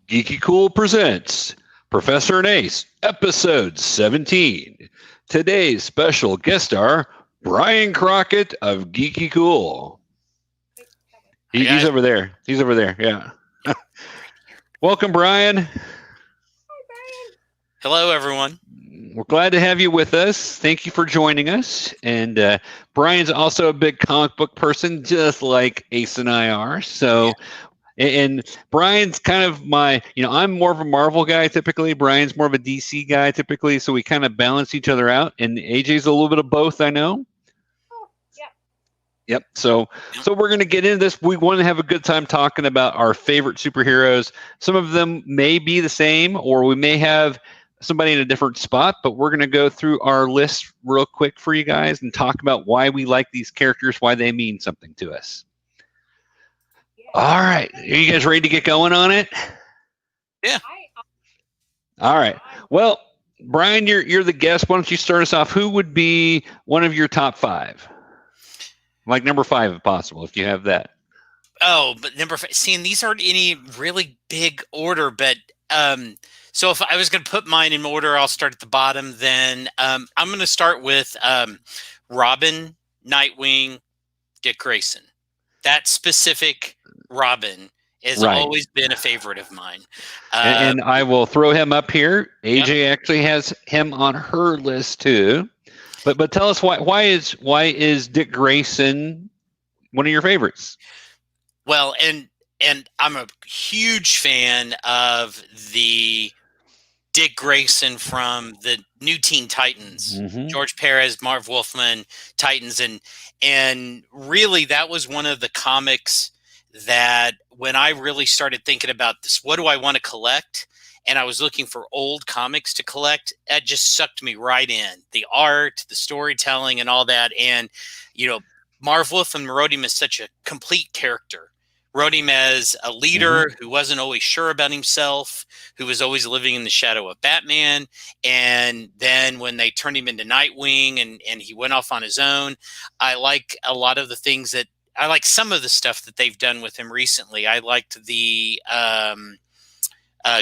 Geeky KOOL presents Professor and Ace, episode 17. Today's special guest star, Bryan Crockett of Geeky KOOL. He's over there. He's over there. Yeah. Welcome, Bryan. Hi, Bryan. Hello, everyone. We're glad to have you with us. Thank you for joining us. And Bryan's also a big comic book person, just like Ace and I are. So, and Bryan's kind of I'm more of a Marvel guy typically. Bryan's more of a DC guy typically. So we kind of balance each other out. And AJ's a little bit of both, I know. Oh, yeah. Yep. So we're going to get into this. We want to have a good time talking about our favorite superheroes. Some of them may be the same, or we may have somebody in a different spot, but we're going to go through our list real quick for you guys and talk about why we like these characters, why they mean something to us. All right. Are you guys ready to get going on it? Yeah. All right. Well, Bryan, you're the guest. Why don't you start us off? Who would be one of your top five? Like number 5, if possible, if you have that. Oh, but number 5. Seeing these aren't any really big order, but so if I was going to put mine in order, I'll start at the bottom. Then I'm going to start with Robin, Nightwing, Dick Grayson. That specific Robin has always been a favorite of mine. And I will throw him up here. AJ actually has him on her list too. But tell us why is Dick Grayson one of your favorites? Well, and I'm a huge fan of the Dick Grayson from the new Teen Titans, George Perez, Marv Wolfman, Titans, and really that was one of the comics that when I really started thinking about this, what do I want to collect? And I was looking for old comics to collect. That just sucked me right in. The art, the storytelling, and all that. And, Marv Wolfman wrote him as such a complete character. Wrote him as a leader who wasn't always sure about himself, who was always living in the shadow of Batman. And then when they turned him into Nightwing and he went off on his own, I like a lot of the things that I like some of the stuff that they've done with him recently. I liked the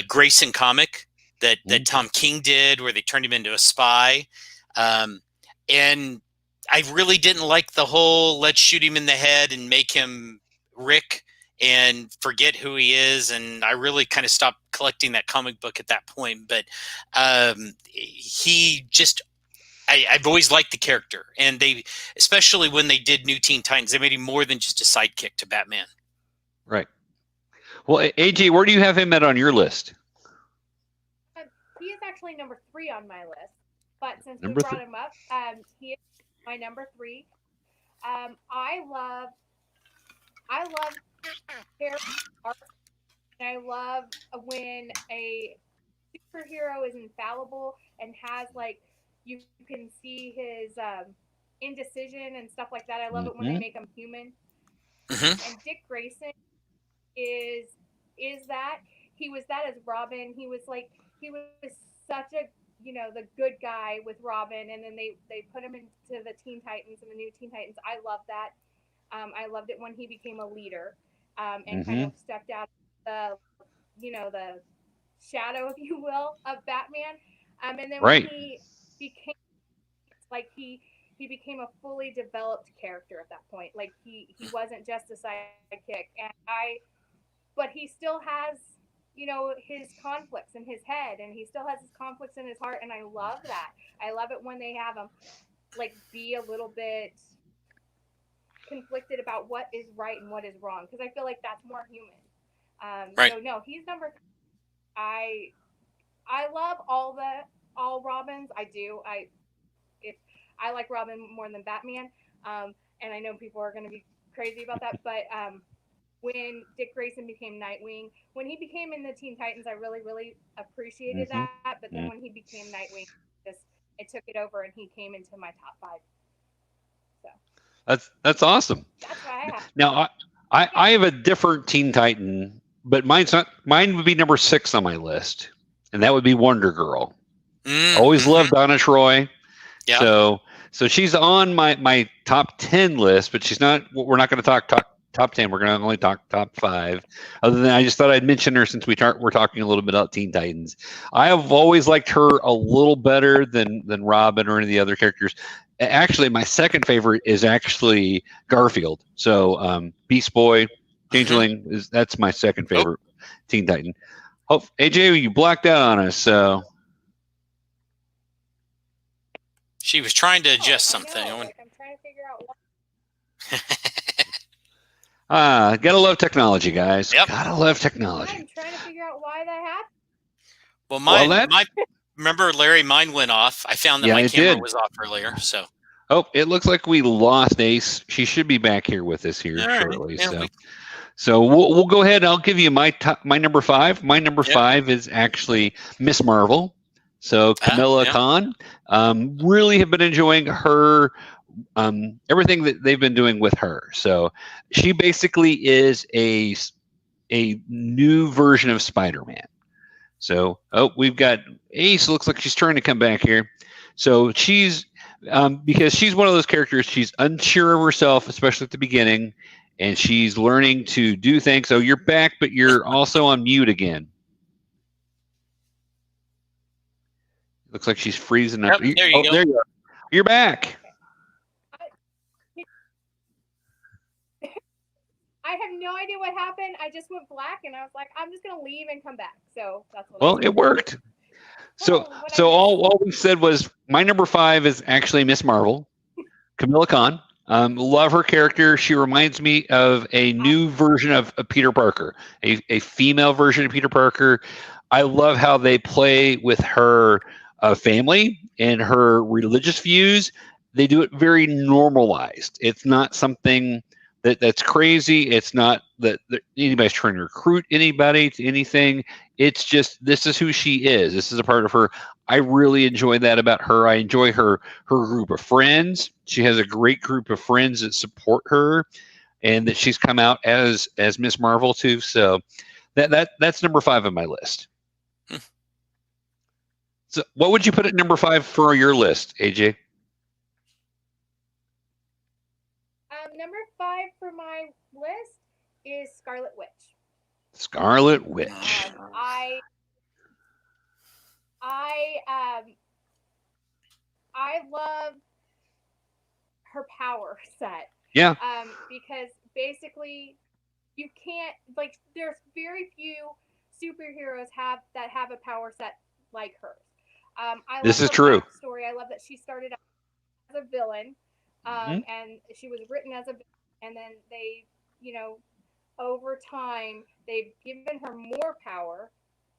Grayson comic that Tom King did where they turned him into a spy. And I really didn't like the whole let's shoot him in the head and make him Rick and forget who he is. And I really kind of stopped collecting that comic book at that point. But he just, I've always liked the character. And they, especially when they did New Teen Titans, they made him more than just a sidekick to Batman. Right. Well, AJ, where do you have him at on your list? He is actually number 3 on my list. But since we brought him up, he is my number 3. I love character art, and I love when a superhero is infallible and has you can see his indecision and stuff like that. I love it when they make him human. And Dick Grayson is that. He was that as Robin. He was such a the good guy with Robin, and then they put him into the Teen Titans and the new Teen Titans. I love that. I loved it when he became a leader and kind of stepped out of the shadow, if you will, of Batman. And then when he became he became a fully developed character at that point. He wasn't just a sidekick, but he still has his conflicts in his head, and he still has his conflicts in his heart, and I love that. I love it when they have him be a little bit conflicted about what is right and what is wrong, because I feel like that's more human. So no, he's number 3. I love all Robins. I do. I like Robin more than Batman, and I know people are going to be crazy about that, but when Dick Grayson became Nightwing, when he became in the Teen Titans, I really, really appreciated that. But then when he became Nightwing, it took it over, and he came into my top 5. So that's awesome. That's why I have. Now I have a different Teen Titan, but mine would be number 6 on my list, and that would be Wonder Girl. Always loved Donna Troy. Yeah. So she's on my top 10 list, but she's not. We're not going to talk top 10. We're going to only talk top 5. Other than I just thought I'd mention her since we're talking a little bit about Teen Titans. I have always liked her a little better than Robin or any of the other characters. Actually, my second favorite is actually Garfield. So Beast Boy, Changeling that's my second favorite Teen Titan. Oh, AJ, you blacked out on us. So she was trying to adjust something. I'm trying to figure out what. Gotta love technology, guys. Yep. Gotta love technology. I'm trying to figure out why that happened. Well, remember, Larry, mine went off. I found that my camera was off earlier. So. Oh, it looks like we lost Ace. She should be back here with us here shortly. Right. Yeah, so we'll go ahead. I'll give you my number 5. My number 5 is actually Miss Marvel. So Kamala Khan. Really have been enjoying her. Everything that they've been doing with her. So she basically is a new version of Spider-Man. So we've got Ace. Looks like she's trying to come back here. So she's because she's one of those characters. She's unsure of herself, especially at the beginning, and she's learning to do things. So you're back, but you're also on mute again. Looks like she's freezing up. Yep, there you go. There you are. You're back. I have no idea what happened. I just went black, and I was like, I'm just gonna leave and come back. So that's what. Well, it worked. So all we said was my number 5 is actually Miss Marvel, Kamala Khan. Love her character. She reminds me of a new version of Peter Parker, a female version of Peter Parker. I love how they play with her family and her religious views. They do it very normalized. It's not something that's crazy. It's not that anybody's trying to recruit anybody to anything. It's just this is who she is. This is a part of her. I really enjoy that about her. I enjoy her group of friends. She has a great group of friends that support her, and that she's come out as Miss Marvel too. So that's number 5 on my list. So what would you put at number 5 for your list, AJ? Number 5 for my list is Scarlet Witch. Scarlet Witch. I love her power set. Yeah. Because basically, you can't there's very few superheroes that have a power set like hers. This is true. Story. I love that she started out as a villain. And she was written as a, and then they, over time they've given her more power.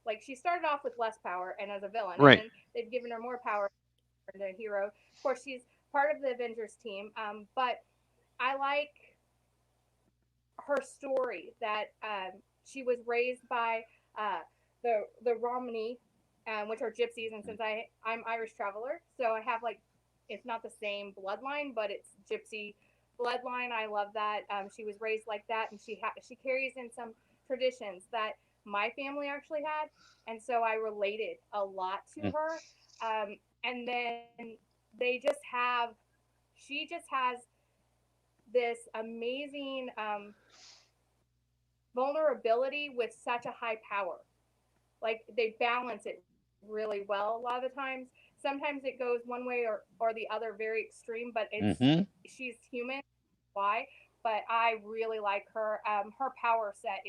Like she started off with less power and as a villain, right? And then they've given her more power as a hero. Of course, she's part of the Avengers team. But I like her story that she was raised by the Romney, which are gypsies, and since I'm Irish traveler, so I have it's not the same bloodline, but it's gypsy bloodline. I love that. She was raised like that, and she carries in some traditions that my family actually had, and so I related a lot to her. And then she just has this amazing vulnerability with such a high power. Like they balance it really well a lot of the times. Sometimes it goes one way or the other, very extreme, but she's human. Why? But I really like her. Her power set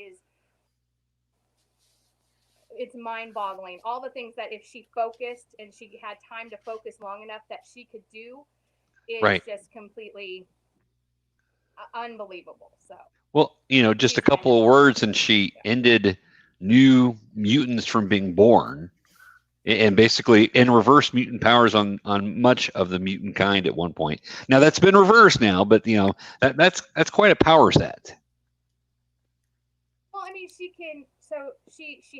it's mind-boggling. All the things that if she focused and she had time to focus long enough that she could do is just completely unbelievable. So well, just a couple of words, and she ended new mutants from being born. And basically in reverse mutant powers on much of the mutant kind at one point. Now that's been reversed now, but that's quite a power set. Well, I mean, she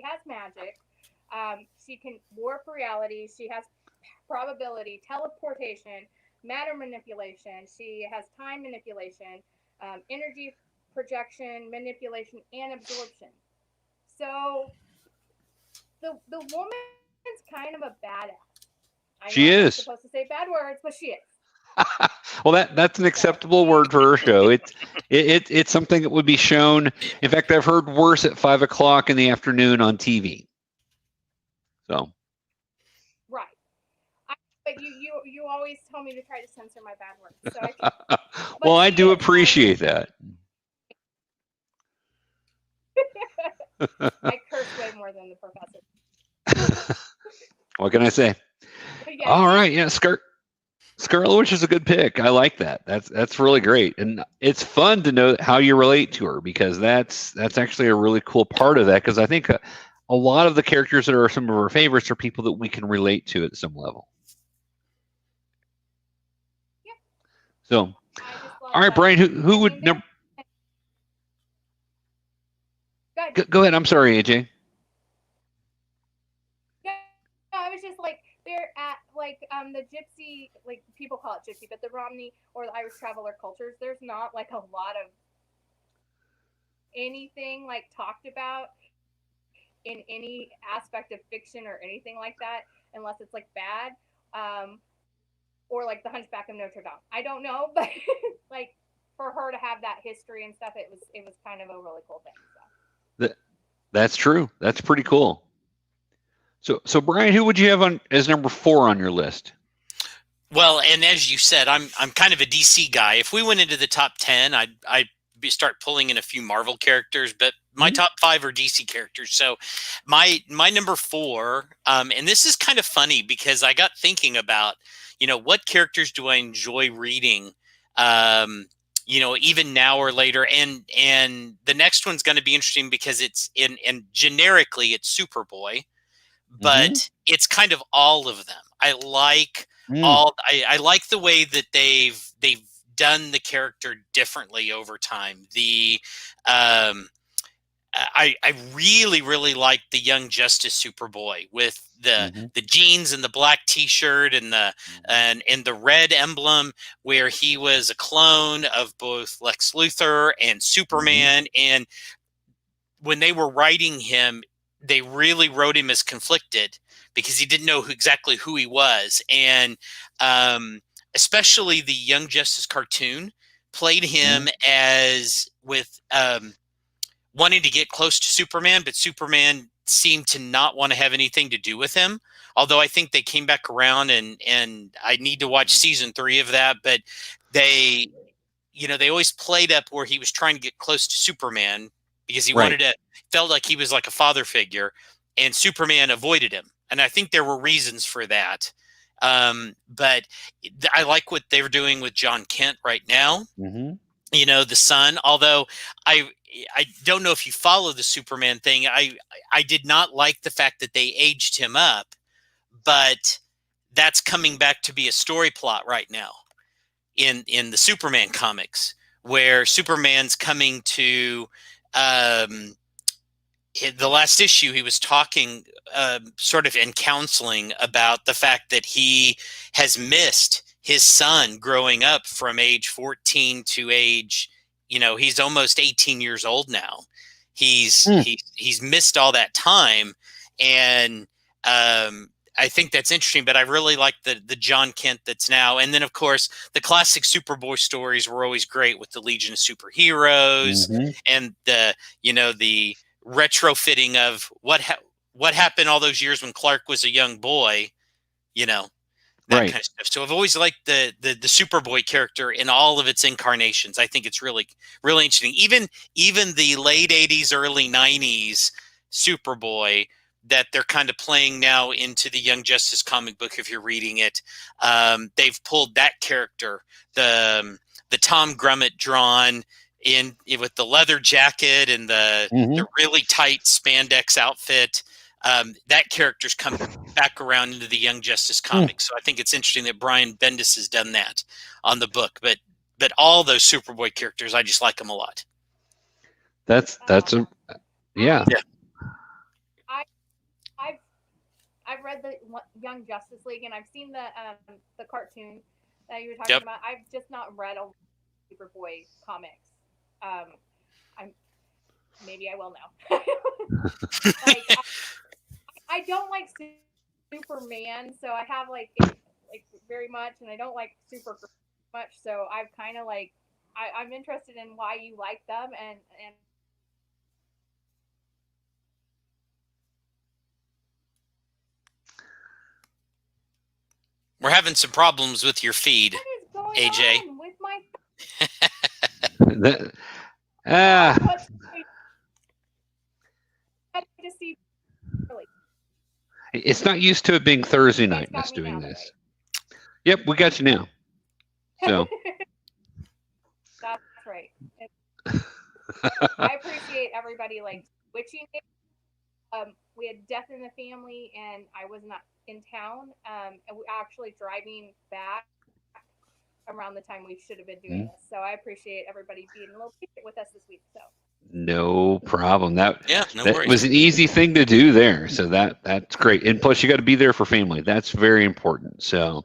has magic. She can warp reality. She has probability, teleportation, matter manipulation. She has time manipulation, energy projection, manipulation, and absorption. So the woman is kind of a badass. She is. I'm not supposed to say bad words, but she is. Well, that's an acceptable word for her show. It's something that would be shown. In fact, I've heard worse at 5 o'clock in the afternoon on TV. So. Right. But you always tell me to try to censor my bad words. So I can, well, I do appreciate that. I curse way more than the professor. What can I say? Yeah, all right, yeah, Scarlet Witch is a good pick. I like that. That's really great, and it's fun to know how you relate to her, because that's actually a really cool part of that. Because I think a lot of the characters that are some of our favorites are people that we can relate to at some level. Yeah. So, all right, Bryan, who would number? Go ahead. I'm sorry, AJ. No, I was just like, they're at like the gypsy, like people call it gypsy, but the Romney or the Irish traveler cultures, there's not like a lot of anything like talked about in any aspect of fiction or anything like that, unless it's like bad, or like the Hunchback of Notre Dame. I don't know, but like for her to have that history and stuff, it was kind of a really cool thing. So. That's true. That's pretty cool. So Bryan, who would you have on as number 4 on your list? Well, and as you said, I'm kind of a DC guy. If we went into the top 10, I'd start pulling in a few Marvel characters, but my top 5 are DC characters. So my number 4, and this is kind of funny because I got thinking about, what characters do I enjoy reading, even now or later. And the next one's going to be interesting because it's and generically it's Superboy, but it's kind of all of them. I like I like the way that they've done the character differently over time. I really, really like the Young Justice Superboy with the jeans and the black T-shirt and the red emblem, where he was a clone of both Lex Luthor and Superman. And when they were writing him, they really wrote him as conflicted because he didn't know exactly who he was. And especially the Young Justice cartoon played him as with wanting to get close to Superman, but Superman seemed to not want to have anything to do with him. Although I think they came back around, and I need to watch season 3 of that. But they always played up where he was trying to get close to Superman because he felt like he was like a father figure, and Superman avoided him. And I think there were reasons for that. But I like what they're doing with John Kent right now. The son, although I don't know if you follow the Superman thing. I did not like the fact that they aged him up, but that's coming back to be a story plot right now in the Superman comics, where Superman's coming to the last issue. He was talking sort of in counseling about the fact that he has missed his son growing up from age 14 to age, he's almost 18 years old now. He's missed all that time. And I think that's interesting, but I really like the John Kent that's now. And then of course the classic Superboy stories were always great with the Legion of Superheroes and the retrofitting of what happened all those years when Clark was a young boy, that kind of stuff. So I've always liked the Superboy character in all of its incarnations. I think it's really, really interesting. Even the late 80s, early 90s Superboy that they're kind of playing now into the Young Justice comic book, if you're reading it, they've pulled that character, the Tom Grummett drawn in with the leather jacket and the really tight spandex outfit. That character's come back around into the Young Justice comics. So I think it's interesting that Brian Bendis has done that on the book. But all those Superboy characters, I just like them a lot. That's yeah. I've read the Young Justice League, and I've seen the cartoon that you were talking about. I've just not read a Superboy comics. Maybe I will now. I don't like Superman, so I have like very much, and I don't like Supergirl. much. So I've kind of like I'm interested in why you like them and We're having some problems with your feed, what is going AJ. on with my That, ah, I just see really. it's not used to it being Thursday You guys night and got us me doing now, this. right? Yep, we got you now. So That's right. I appreciate everybody like switching it. We had death in the family, and I was not in town. And we actually driving back around the time we should have been doing this. So I appreciate everybody being a little patient with us this week. So no problem. That No that worries. was an easy thing to do there. So that's great. And plus, you got to be there for family. That's very important. So,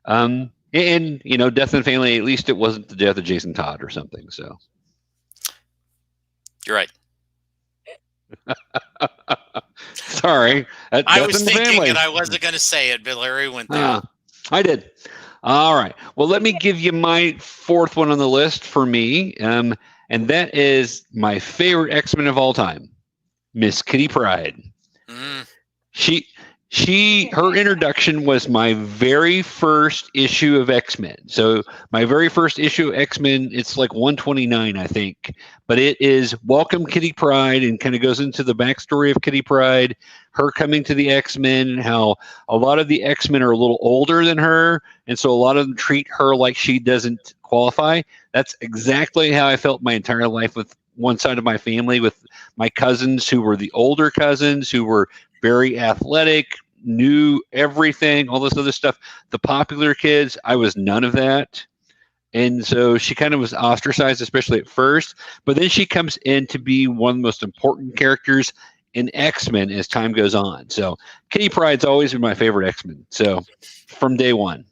and death in the family. At least it wasn't the death of Jason Todd or something. So You're right. sorry, I death was in the thinking, family. and I wasn't going to say it, but Larry went there. I did. All right. Well, let me give you my fourth one on the list for me, and that is my favorite X-Men of all time, Miss Kitty Pryde. Mm. Her introduction was my very first issue of X-Men. So my very first issue of X-Men, it's like 129, I think, but it is Welcome Kitty Pryde, and kind of goes into the backstory of Kitty Pryde, her coming to the X-Men, how a lot of the X-Men are a little older than her, and so a lot of them treat her like she doesn't qualify. That's exactly how I felt my entire life with one side of my family, with my cousins who were the older cousins who were very athletic, knew everything, all this other stuff. The popular kids, I was none of that. And so she kind of was ostracized, especially at first. But then she comes in to be one of the most important characters in X-Men as time goes on. So Kitty Pryde's always been my favorite X-Men. So from day one.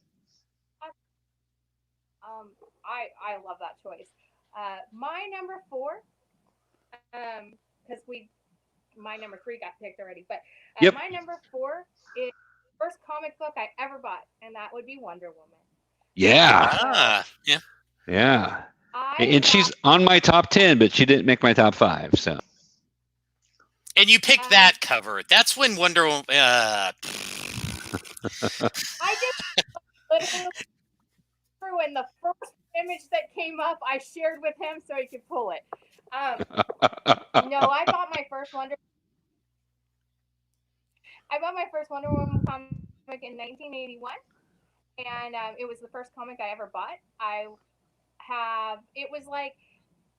I love that choice. My number 4, because my number 3 got picked already, but Yep. my number 4 is the first comic book I ever bought, and that would be Wonder Woman. Yeah. Yeah. Yeah. And she's on my top 10, but she didn't make my top 5. So. And you picked that cover. That's when Wonder Woman. I just literally threw in the first image that came up. I shared with him so he could pull it. No, I bought my first Wonder Woman comic in 1981, and it was the first comic I ever bought. It was like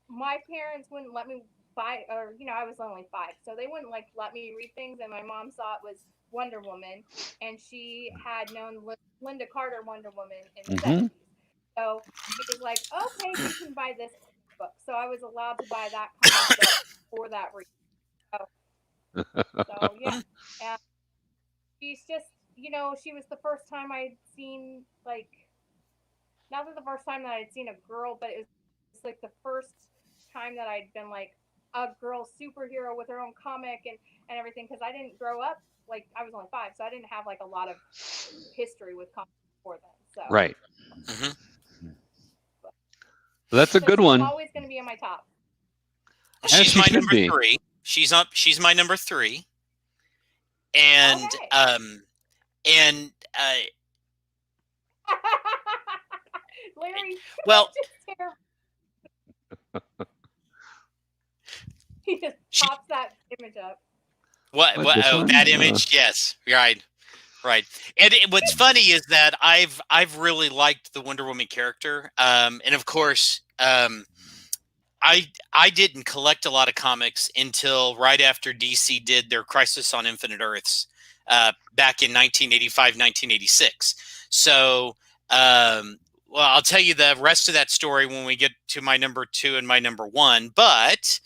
my parents wouldn't let me buy, or I was only 5, so they wouldn't let me read things, and my mom saw it was Wonder Woman, and she had known Linda Carter Wonder Woman in the 70s. So it was like, okay, you can buy this book. So I was allowed to buy that comic book for that reason. So yeah, and she's just, she was the first time I'd seen, like, not the first time that I'd seen a girl, but it was like the first time that I'd been like a girl superhero with her own comic and everything, because I didn't grow up, like, I was only 5, so I didn't have like a lot of history with comics before then. So right. Mm-hmm. So that's a good one. She's always going to be in my top. She's my number 3. She's my number 3. And okay. Larry, well, he just pops that image up. What? Oh, that image? Yes, right. And what's funny is that I've really liked the Wonder Woman character, and of course, I didn't collect a lot of comics until right after DC did their Crisis on Infinite Earths back in 1985, 1986. So, well, I'll tell you the rest of that story when we get to my number 2 and my number 1. But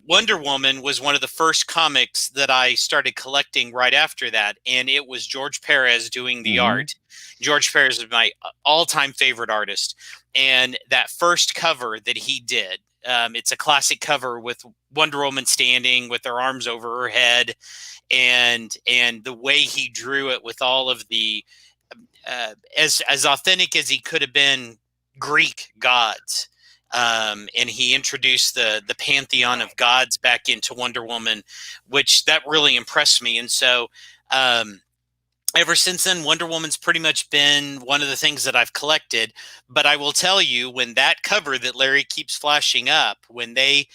Wonder Woman was one of the first comics that I started collecting right after that, and it was George Perez doing the art. George Perez is my all-time favorite artist, and that first cover that he did, it's a classic cover with Wonder Woman standing with her arms over her head, and the way he drew it with all of the as authentic as he could have been Greek gods. And he introduced the pantheon of gods back into Wonder Woman, which that really impressed me. And so ever since then, Wonder Woman's pretty much been one of the things that I've collected. But I will tell you, when that cover that Larry keeps flashing up, when the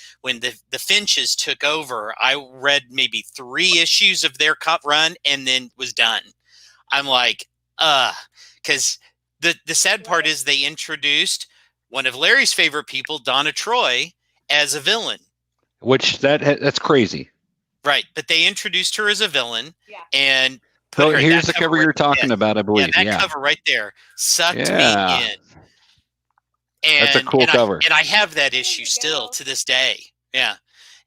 Finches took over, I read maybe 3 issues of their run and then was done. I'm like, because the sad part is they introduced one of Larry's favorite people, Donna Troy, as a villain. Which that's crazy. Right, but they introduced her as a villain, and so here's the cover you're talking about, I believe. Yeah, that cover right there sucked me in. And that's a cool cover. And I have that issue still to this day. Yeah,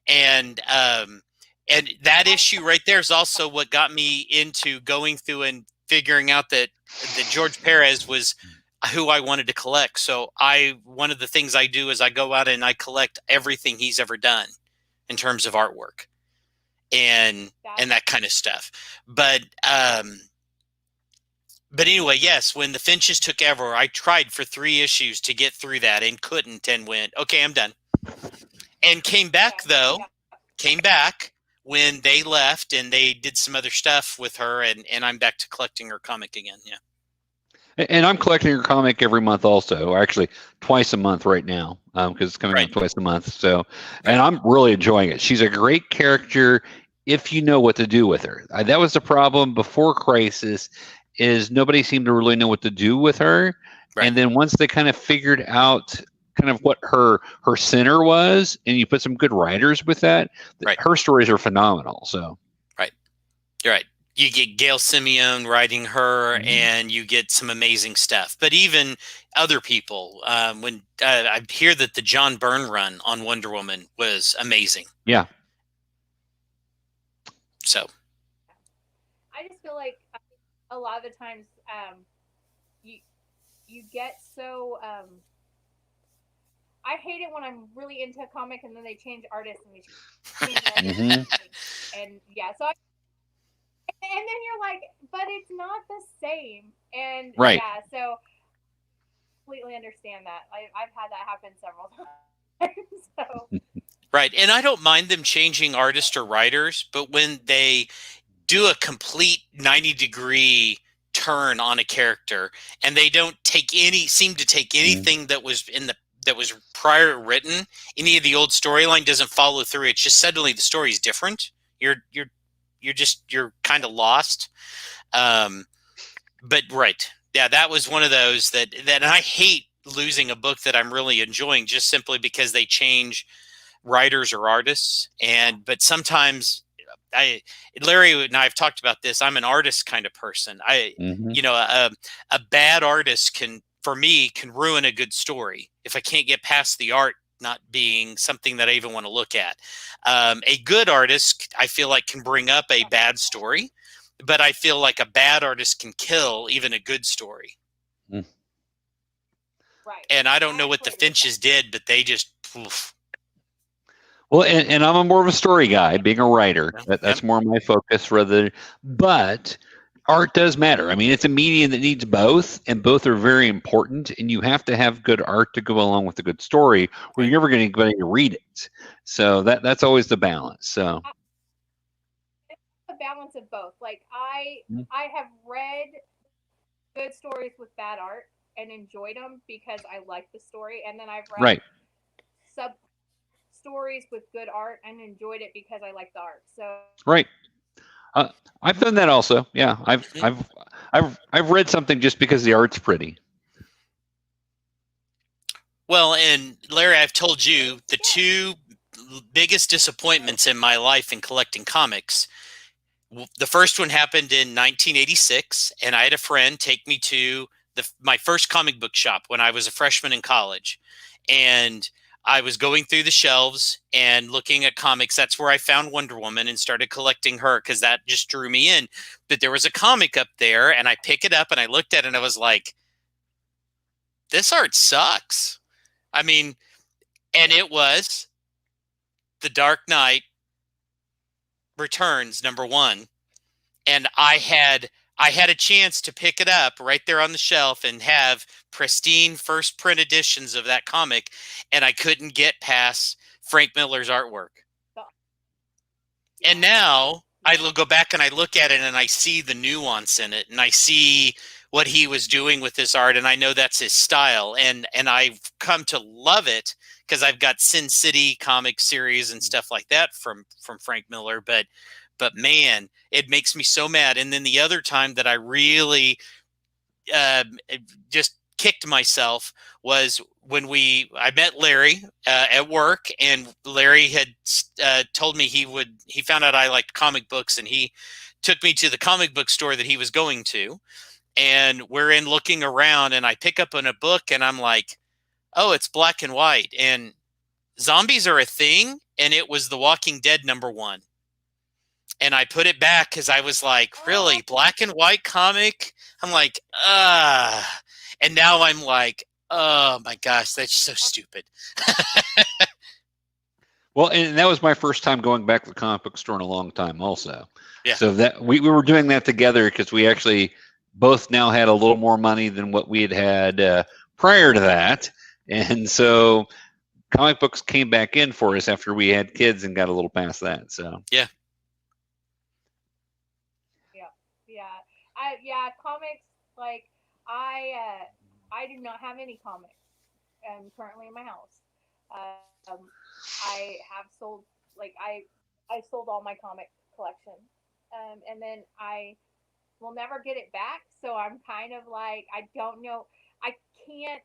and that issue right there is also what got me into going through and figuring out that George Perez was who I wanted to collect. So one of the things I do is I go out and I collect everything he's ever done in terms of artwork and that kind of stuff. But anyway, yes, when the Finches took over, I tried for 3 issues to get through that and couldn't, and went, okay, I'm done. And came back when they left and they did some other stuff with her, and I'm back to collecting her comic again. Yeah. And I'm collecting her comic every month also, or actually twice a month right now, because it's coming out twice a month. So, and I'm really enjoying it. She's a great character if you know what to do with her. That was the problem before Crisis, is nobody seemed to really know what to do with her. Right. And then once they kind of figured out kind of what her center was, and you put some good writers with that, her stories are phenomenal. So, you're right. You get Gail Simeone writing her, and you get some amazing stuff. But even other people, when I hear that the John Byrne run on Wonder Woman was amazing. Yeah. So, I just feel like a lot of the times, you get so. I hate it when I'm really into a comic and then they change artists and they change everything. And yeah, so. And then you're like, but it's not the same. And yeah, so I completely understand that. I've had that happen several times. So. Right. And I don't mind them changing artists or writers, but when they do a complete 90-degree turn on a character and they don't seem to take anything that was that was prior written, any of the old storyline doesn't follow through. It's just suddenly the story's different. You're kind of lost. But yeah, that was one of those that I hate losing a book that I'm really enjoying just simply because they change writers or artists. But sometimes Larry and I have talked about this. I'm an artist kind of person. A bad artist can ruin a good story if I can't get past the art not being something that I even want to look at. A good artist, I feel like, can bring up a bad story, but I feel like a bad artist can kill even a good story. Right. And I don't know what the Finches did, but they just poof. Well, and I'm more of a story guy, being a writer. That's more my focus but art does matter. I mean, it's a medium that needs both, and both are very important, and you have to have good art to go along with a good story, or you're never going to read it. So that's always the balance. So it's a balance of both. Like I have read good stories with bad art and enjoyed them because I like the story, and then I've read sub stories with good art and enjoyed it because I like the art. So I've done that also. Yeah, I've read something just because the art's pretty. Well, and Larry, I've told you the 2 biggest disappointments in my life in collecting comics. The first one happened in 1986, and I had a friend take me to my first comic book shop when I was a freshman in college, and I was going through the shelves and looking at comics. That's where I found Wonder Woman and started collecting her because that just drew me in. But there was a comic up there, and I pick it up and I looked at it and I was like, this art sucks. I mean, and it was The Dark Knight Returns #1. And I had I had a chance to pick it up right there on the shelf and have pristine first print editions of that comic, and I couldn't get past Frank Miller's artwork. And now I go back and I look at it and I see the nuance in it, and I see what he was doing with this art, and I know that's his style, and I've come to love it because I've got Sin City comic series and stuff like that from Frank Miller, but man, it makes me so mad. And then the other time that I really just kicked myself was when I met Larry at work, and Larry had told me he found out I liked comic books, and he took me to the comic book store that he was going to, and we're in looking around, and I pick up on a book, and I'm like, oh, it's black and white, and zombies are a thing, and it was The Walking Dead #1. And I put it back because I was like, really, black and white comic? I'm like, and now I'm like, oh my gosh, that's so stupid. Well, and that was my first time going back to the comic book store in a long time also. Yeah. So that we were doing that together because we actually both now had a little more money than what we had prior to that. And so comic books came back in for us after we had kids and got a little past that. So yeah. Comics, like I do not have any comics currently in my house. I have sold, like I sold all my comic collection, and then I will never get it back. So I'm kind of like, I don't know, I can't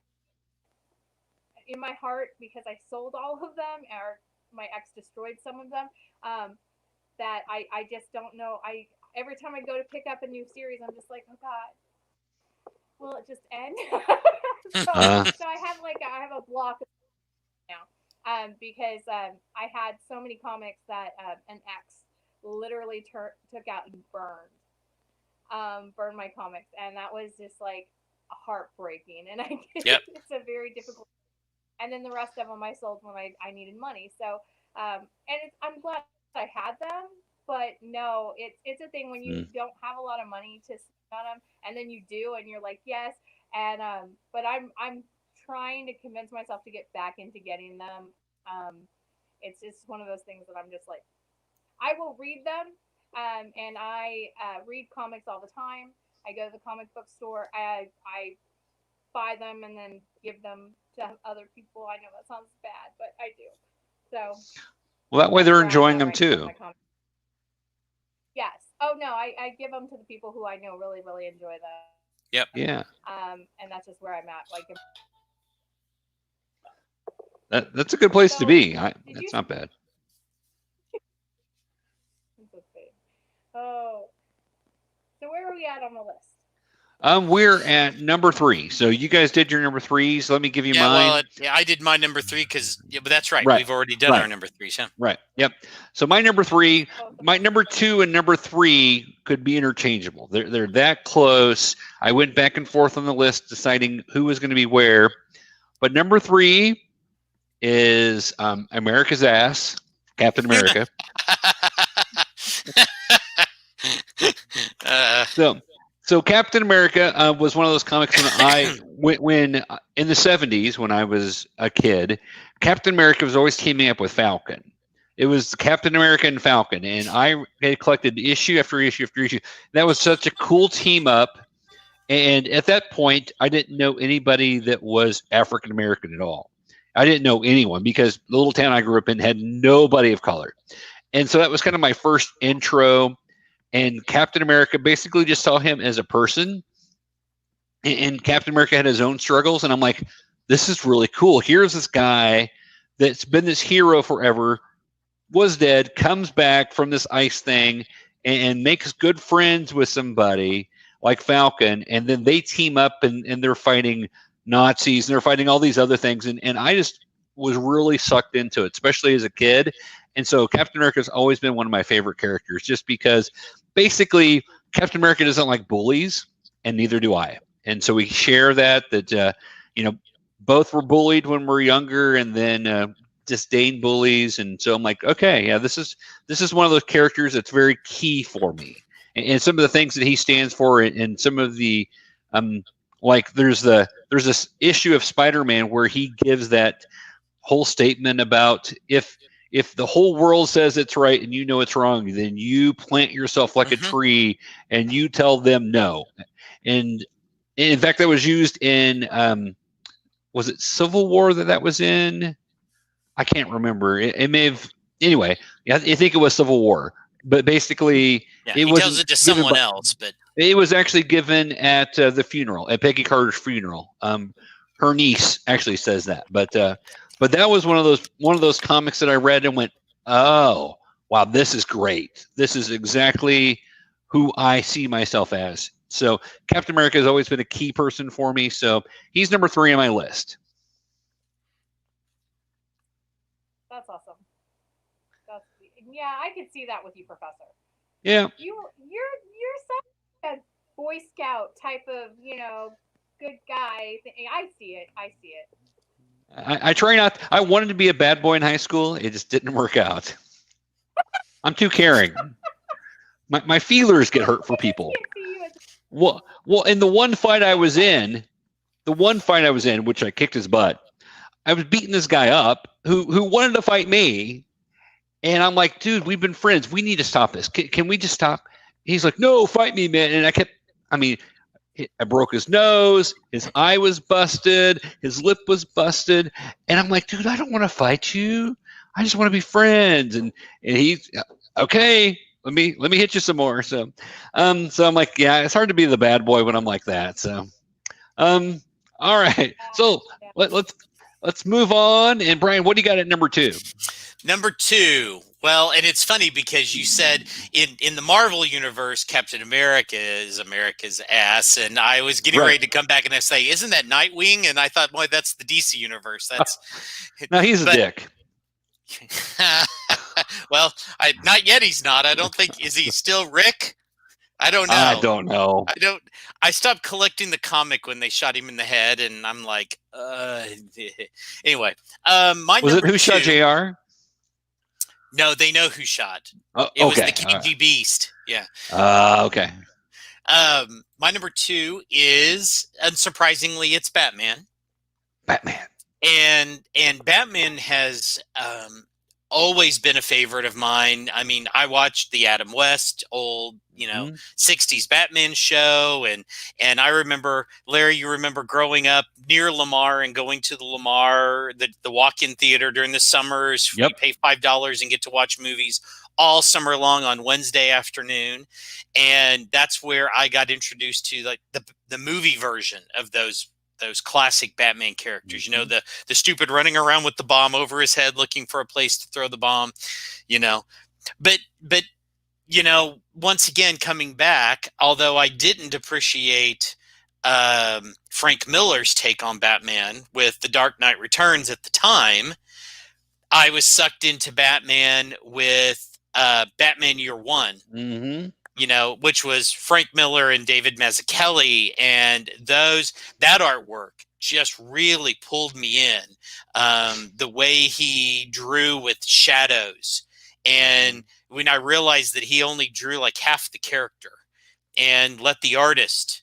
in my heart, because I sold all of them, or my ex destroyed some of them. That I just don't know. Every time I go to pick up a new series, I'm just like, oh God, will it just end? so I have a block now, because I had so many comics that an ex literally took out and burned my comics, and that was just like heartbreaking. And it's a very difficult. And then the rest of them I sold when I needed money. So I'm glad I had them. But no, it's a thing when you don't have a lot of money to spend on them, and then you do, and you're like, yes. And but I'm trying to convince myself to get back into getting them. It's just one of those things that I'm just like, I will read them, and I read comics all the time. I go to the comic book store. I buy them and then give them to other people. I know that sounds bad, but I do. So. Well, that way they're enjoying them too. Yes. Oh no, I give them to the people who I know really, really enjoy them. Yep. Yeah. And that's just where I'm at. Like. That's a good place to be. That's not bad. Oh. So where are we at on the list? We're at number 3. So you guys did your number 3s. Let me give you mine. Well, I did my number 3 because, but that's right. We've already done our number 3s. Yeah. Right. Yep. So my number 3, my number 2 and number 3 could be interchangeable. They're that close. I went back and forth on the list deciding who was going to be where. But number 3 is America's Ass, Captain America. So Captain America was one of those comics when in the 70s when I was a kid, Captain America was always teaming up with Falcon. It was Captain America and Falcon, and I had collected issue after issue after issue. That was such a cool team up. And at that point, I didn't know anybody that was African American at all. I didn't know anyone because the little town I grew up in had nobody of color. And so that was kind of my first intro. And Captain America, basically just saw him as a person. And Captain America had his own struggles. And I'm like, this is really cool. Here's this guy that's been this hero forever, was dead, comes back from this ice thing, and makes good friends with somebody like Falcon. And then they team up and they're fighting Nazis and they're fighting all these other things. And I just was really sucked into it, especially as a kid. And so Captain America has always been one of my favorite characters just because basically Captain America doesn't like bullies and neither do I. And so we share that both were bullied when we're younger and then disdain bullies. And so I'm like, okay, yeah, this is one of those characters that's very key for me. and some of the things that he stands for, and some of the like there's this issue of Spider-Man where he gives that whole statement about if the whole world says it's right and you know it's wrong, then you plant yourself like a tree and you tell them no. And in fact, that was used in was it Civil War that was in? I can't remember. It may have. Anyway, I think it was Civil War. But basically, he tells it to someone else. But it was actually given at the funeral, at Peggy Carter's funeral. Her niece actually says that. But that was one of those comics that I read and went, oh wow, this is great. This is exactly who I see myself as. So Captain America has always been a key person for me. So he's number 3 on my list. That's awesome. Yeah, I could see that with you, Professor. Yeah. You're such a Boy Scout type of, good guy. I see it. I try not. I wanted to be a bad boy in high school. It just didn't work out. I'm too caring. My feelers get hurt for people. Well, in the one fight I was in, which I kicked his butt, I was beating this guy up who wanted to fight me. And I'm like, dude, we've been friends. We need to stop this. Can we just stop? He's like, no, fight me, man. And I broke his nose. His eye was busted. His lip was busted. And I'm like, dude, I don't want to fight you. I just want to be friends. And he's okay. Let me hit you some more. So I'm like, yeah, it's hard to be the bad boy when I'm like that. So, all right. So let's move on. And Bryan, what do you got at number 2? Number 2. Well, and it's funny because you said in the Marvel universe, Captain America is America's ass, and I was getting ready to come back and I say, isn't that Nightwing? And I thought, boy, that's the DC universe. That's no, he's a dick. Well, not yet. He's not. I don't think. Is he still Rick? I don't know. I don't know. I stopped collecting the comic when they shot him in the head, and I'm like, anyway. Was it Who Shot JR? No, they know who shot. It was the KG Beast. Yeah. Okay. My number 2 is, unsurprisingly, it's Batman. And Batman has always been a favorite of mine. I mean, I watched the Adam West old, 60s Batman show. And I remember, Larry, you remember growing up near Lamar and going to the Lamar, the walk-in theater during the summers. Yep. You pay $5 and get to watch movies all summer long on Wednesday afternoon. And that's where I got introduced to like the movie version of those classic Batman characters, the stupid running around with the bomb over his head, looking for a place to throw the bomb, but once again, coming back, although I didn't appreciate Frank Miller's take on Batman with The Dark Knight Returns at the time, I was sucked into Batman with Batman Year One. Which was Frank Miller and David Mazzucchelli, and that artwork just really pulled me in. The way he drew with shadows, and when I realized that he only drew like half the character and let the artist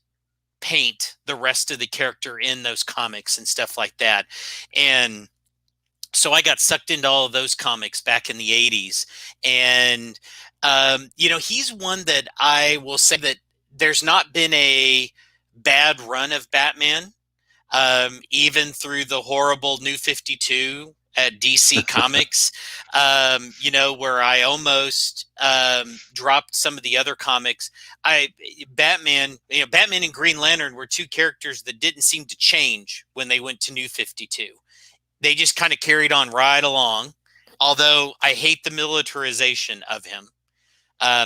paint the rest of the character in those comics and stuff like that. And so I got sucked into all of those comics back in the 80s. And he's one that I will say that there's not been a bad run of Batman, even through the horrible New 52 at DC Comics, where I almost dropped some of the other comics. Batman and Green Lantern were 2 characters that didn't seem to change when they went to New 52. They just kind of carried on right along, although I hate the militarization of him.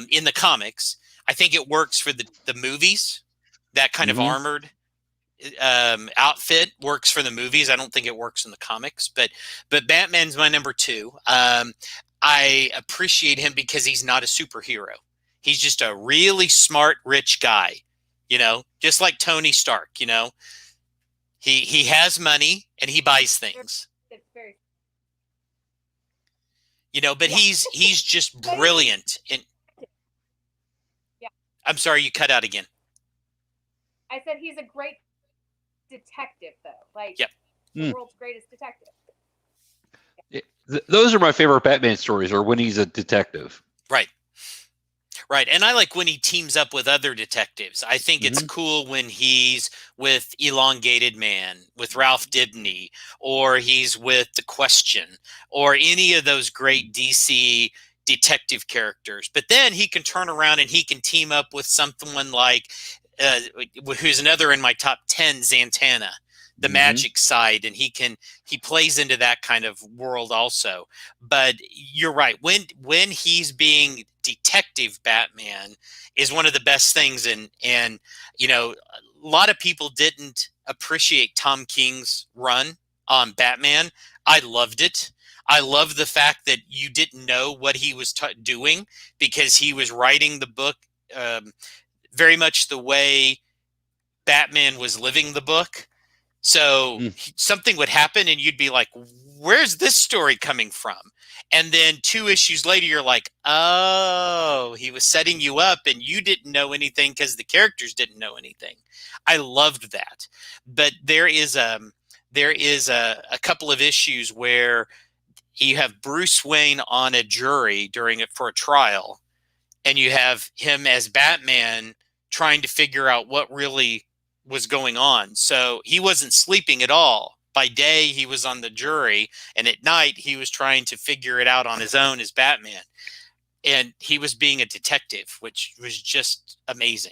In the comics, I think it works for the movies. That kind of armored outfit works for the movies. I don't think it works in the comics, but Batman's my number 2. I appreciate him because he's not a superhero. He's just a really smart, rich guy, just like Tony Stark. He has money and he buys things. But he's just brilliant. I'm sorry, you cut out again. I said he's a great detective, though. Like, yep. The world's greatest detective. Those are my favorite Batman stories, or when he's a detective. Right. Right. And I like when he teams up with other detectives. I think it's cool when he's with Elongated Man, with Ralph Dibny, or he's with The Question, or any of those great DC detective characters. But then he can turn around and he can team up with someone like, who's another in my top 10, Zatanna, the magic side, and he plays into that kind of world also. But you're right, when he's being detective Batman is one of the best things, and you know, a lot of people didn't appreciate Tom King's run on Batman. I loved it. I love the fact that you didn't know what he was doing, because he was writing the book very much the way Batman was living the book. So something would happen and you'd be like, where's this story coming from? And then 2 issues later, you're like, oh, he was setting you up and you didn't know anything because the characters didn't know anything. I loved that. But there is a couple of issues where you have Bruce Wayne on a jury for a trial, and you have him as Batman trying to figure out what really was going on. So he wasn't sleeping at all. By day, he was on the jury, and at night, he was trying to figure it out on his own as Batman. And he was being a detective, which was just amazing.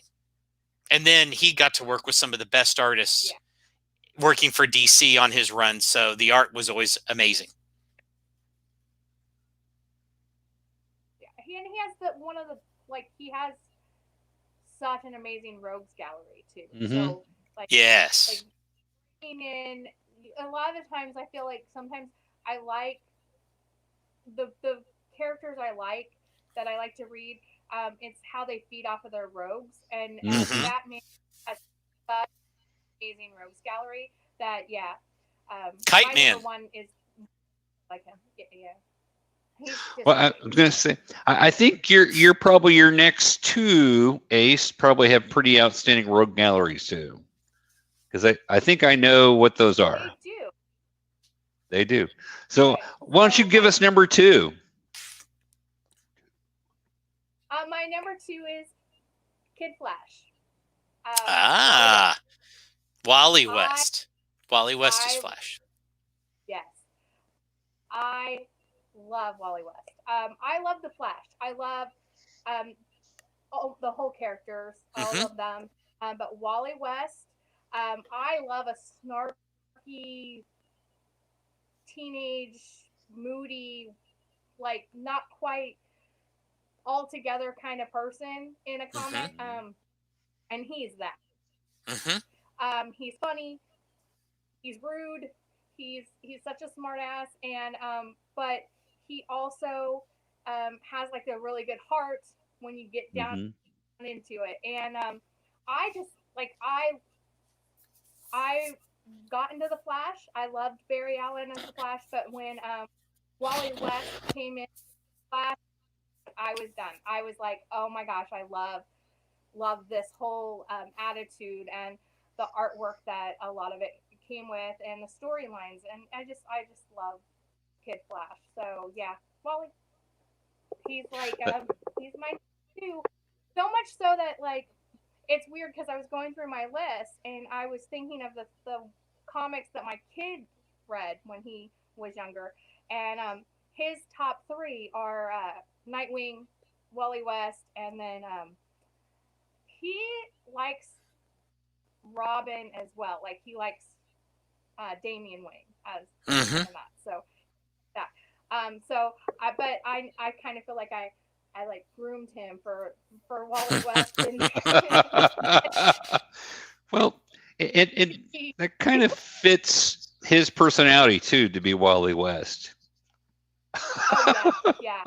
And then he got to work with some of the best artists working for DC on his run, so the art was always amazing. And he has he has such an amazing rogues gallery too. So yes, in a lot of the times I feel like sometimes I like the characters that I like to read. It's how they feed off of their rogues, and Batman has such an amazing rogues gallery that Kite Man one is like him. Yeah. Well, I was going to say, I think you're probably your next 2, Ace, probably have pretty outstanding rogue galleries too, because I think I know what those are. They do. So why don't you give us number 2? My number 2 is Kid Flash. Wally West. Wally West is Flash. Yes. I love Wally West. I love the Flash. I love the whole characters, all of them. But Wally West, I love a snarky, teenage, moody, like not quite all together kind of person in a comic. And he's that. He's funny. He's rude. He's such a smart ass, and but he also has like a really good heart when you get down into it. And I just like I got into the Flash. I loved Barry Allen as the Flash, but when Wally West came in Flash, I was done. I was like, oh my gosh, I love this whole attitude and the artwork that a lot of it came with, and the storylines, and I just love Kid Flash. So yeah, Wally, he's like he's my 2. So much so that like it's weird because I was going through my list and I was thinking of the comics that my kid read when he was younger, and his top 3 are Nightwing, Wally West, and then he likes Robin as well. Like he likes Damian Wayne as that. So that. So I kind of feel like I like groomed him for Wally West. Well, it that kind of fits his personality too, to be Wally West. Oh yeah.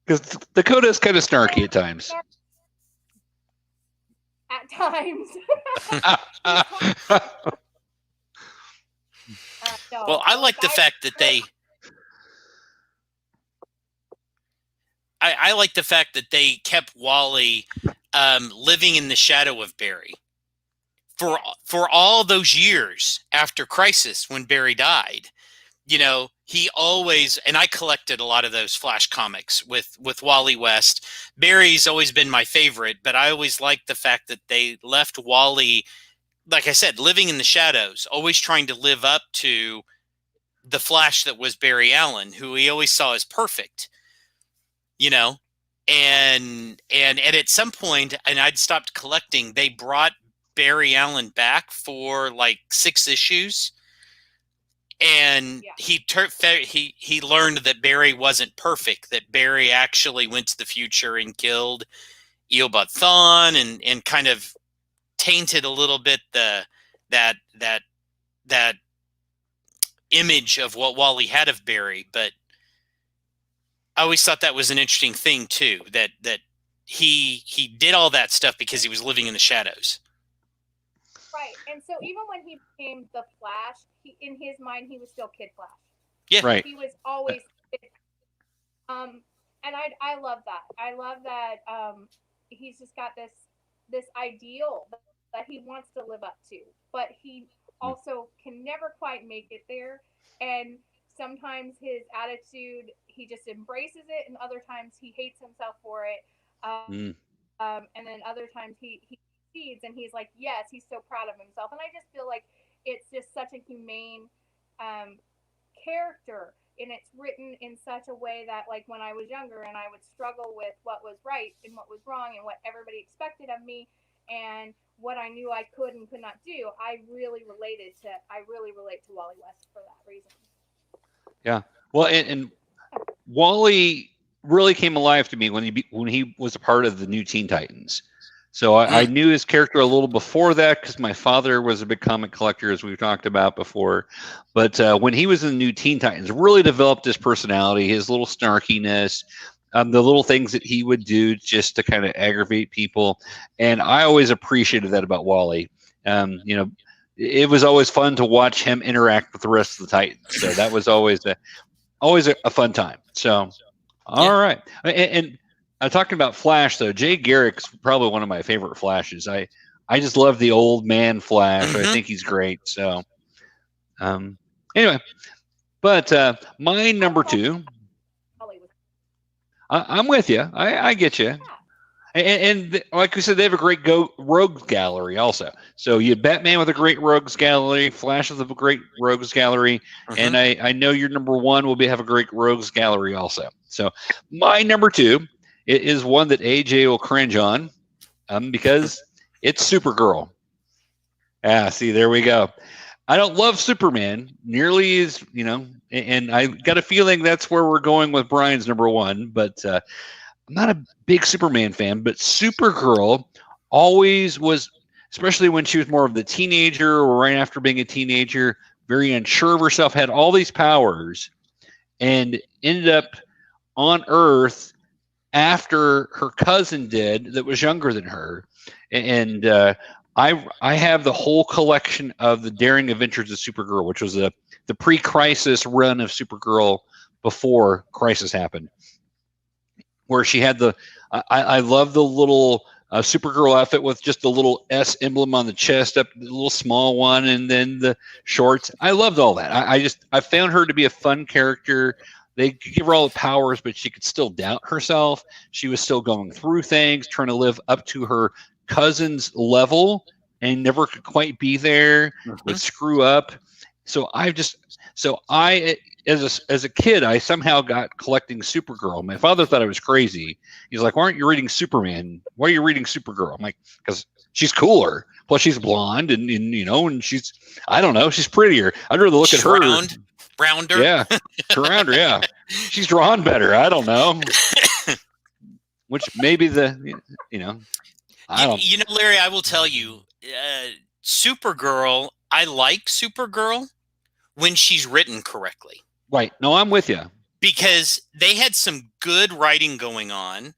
Because Dakota's kind of snarky at times. At times. No, well, I like the fact that I like the fact that they kept Wally living in the shadow of Barry for all those years after Crisis when Barry died. You know, he always, and I collected a lot of those Flash comics with Wally West. Barry's always been my favorite, but I always liked the fact that they left Wally, like I said, living in the shadows, always trying to live up to the Flash that was Barry Allen, who he always saw as perfect, you know, and at some point, and I'd stopped collecting, they brought Barry Allen back for like 6 issues. And he learned that Barry wasn't perfect, that Barry actually went to the future and killed Eobard Thawne and kind of tainted a little bit that image of what Wally had of Barry. But I always thought that was an interesting thing too, that he did all that stuff because he was living in the shadows. Right. And so even when he became the Flash, in his mind, he was still Kid Flash. Yeah. Right. He was always and I love that. I love that he's just got this ideal that he wants to live up to, but he also can never quite make it there. And sometimes his attitude, he just embraces it, and other times he hates himself for it. And then other times he succeeds, and he's like, yes, he's so proud of himself. And I just feel like it's just such a humane character, and it's written in such a way that, like, when I was younger and I would struggle with what was right and what was wrong and what everybody expected of me and what I knew I could and could not do, I really relate to Wally West for that reason. Yeah. Well, and Wally really came alive to me when he was a part of the New Teen Titans. So I knew his character a little before that because my father was a big comic collector, as we've talked about before. But when he was in the New Teen Titans, really developed his personality, his little snarkiness, the little things that he would do just to kind of aggravate people. And I always appreciated that about Wally. You know, it was always fun to watch him interact with the rest of the Titans. So that was always a fun time. So, all right. And talking about Flash, though, Jay Garrick's probably one of my favorite Flashes. I just love the old man Flash. I think he's great. So, anyway, but my number 2. I'm with you. I get you. And like we said, they have a great rogues gallery also. So you have Batman with a great rogues gallery, Flash with a great rogues gallery, and I know your number 1 will have a great rogues gallery also. So my number 2 is one that AJ will cringe on because it's Supergirl. See, there we go. I don't love Superman nearly as, and I got a feeling that's where we're going with Brian's number 1, but I'm not a big Superman fan, but Supergirl always was, especially when she was more of the teenager or right after being a teenager, very unsure of herself, had all these powers, and ended up on Earth after her cousin did that was younger than her. And I have the whole collection of the Daring Adventures of Supergirl, which was the pre-Crisis run of Supergirl before Crisis happened, where she had I love the little Supergirl outfit with just the little S emblem on the chest, up the little small one, and then the shorts. I loved all that. I found her to be a fun character. They could give her all the powers, but she could still doubt herself. She was still going through things, trying to live up to her cousin's level, and never could quite be there, would screw up. So as a kid, I somehow got collecting Supergirl. My father thought I was crazy. He's like, "Why aren't you reading Superman? Why are you reading Supergirl?" I'm like, "Because she's cooler. Plus, she's blonde, and she's, I don't know, she's prettier. I'd rather look at her." Rounder. Yeah. Rounder, yeah. She's drawn better. I don't know. Which maybe I don't. Larry, I will tell you, Supergirl, I like Supergirl when she's written correctly. Right. No, I'm with you. Because they had some good writing going on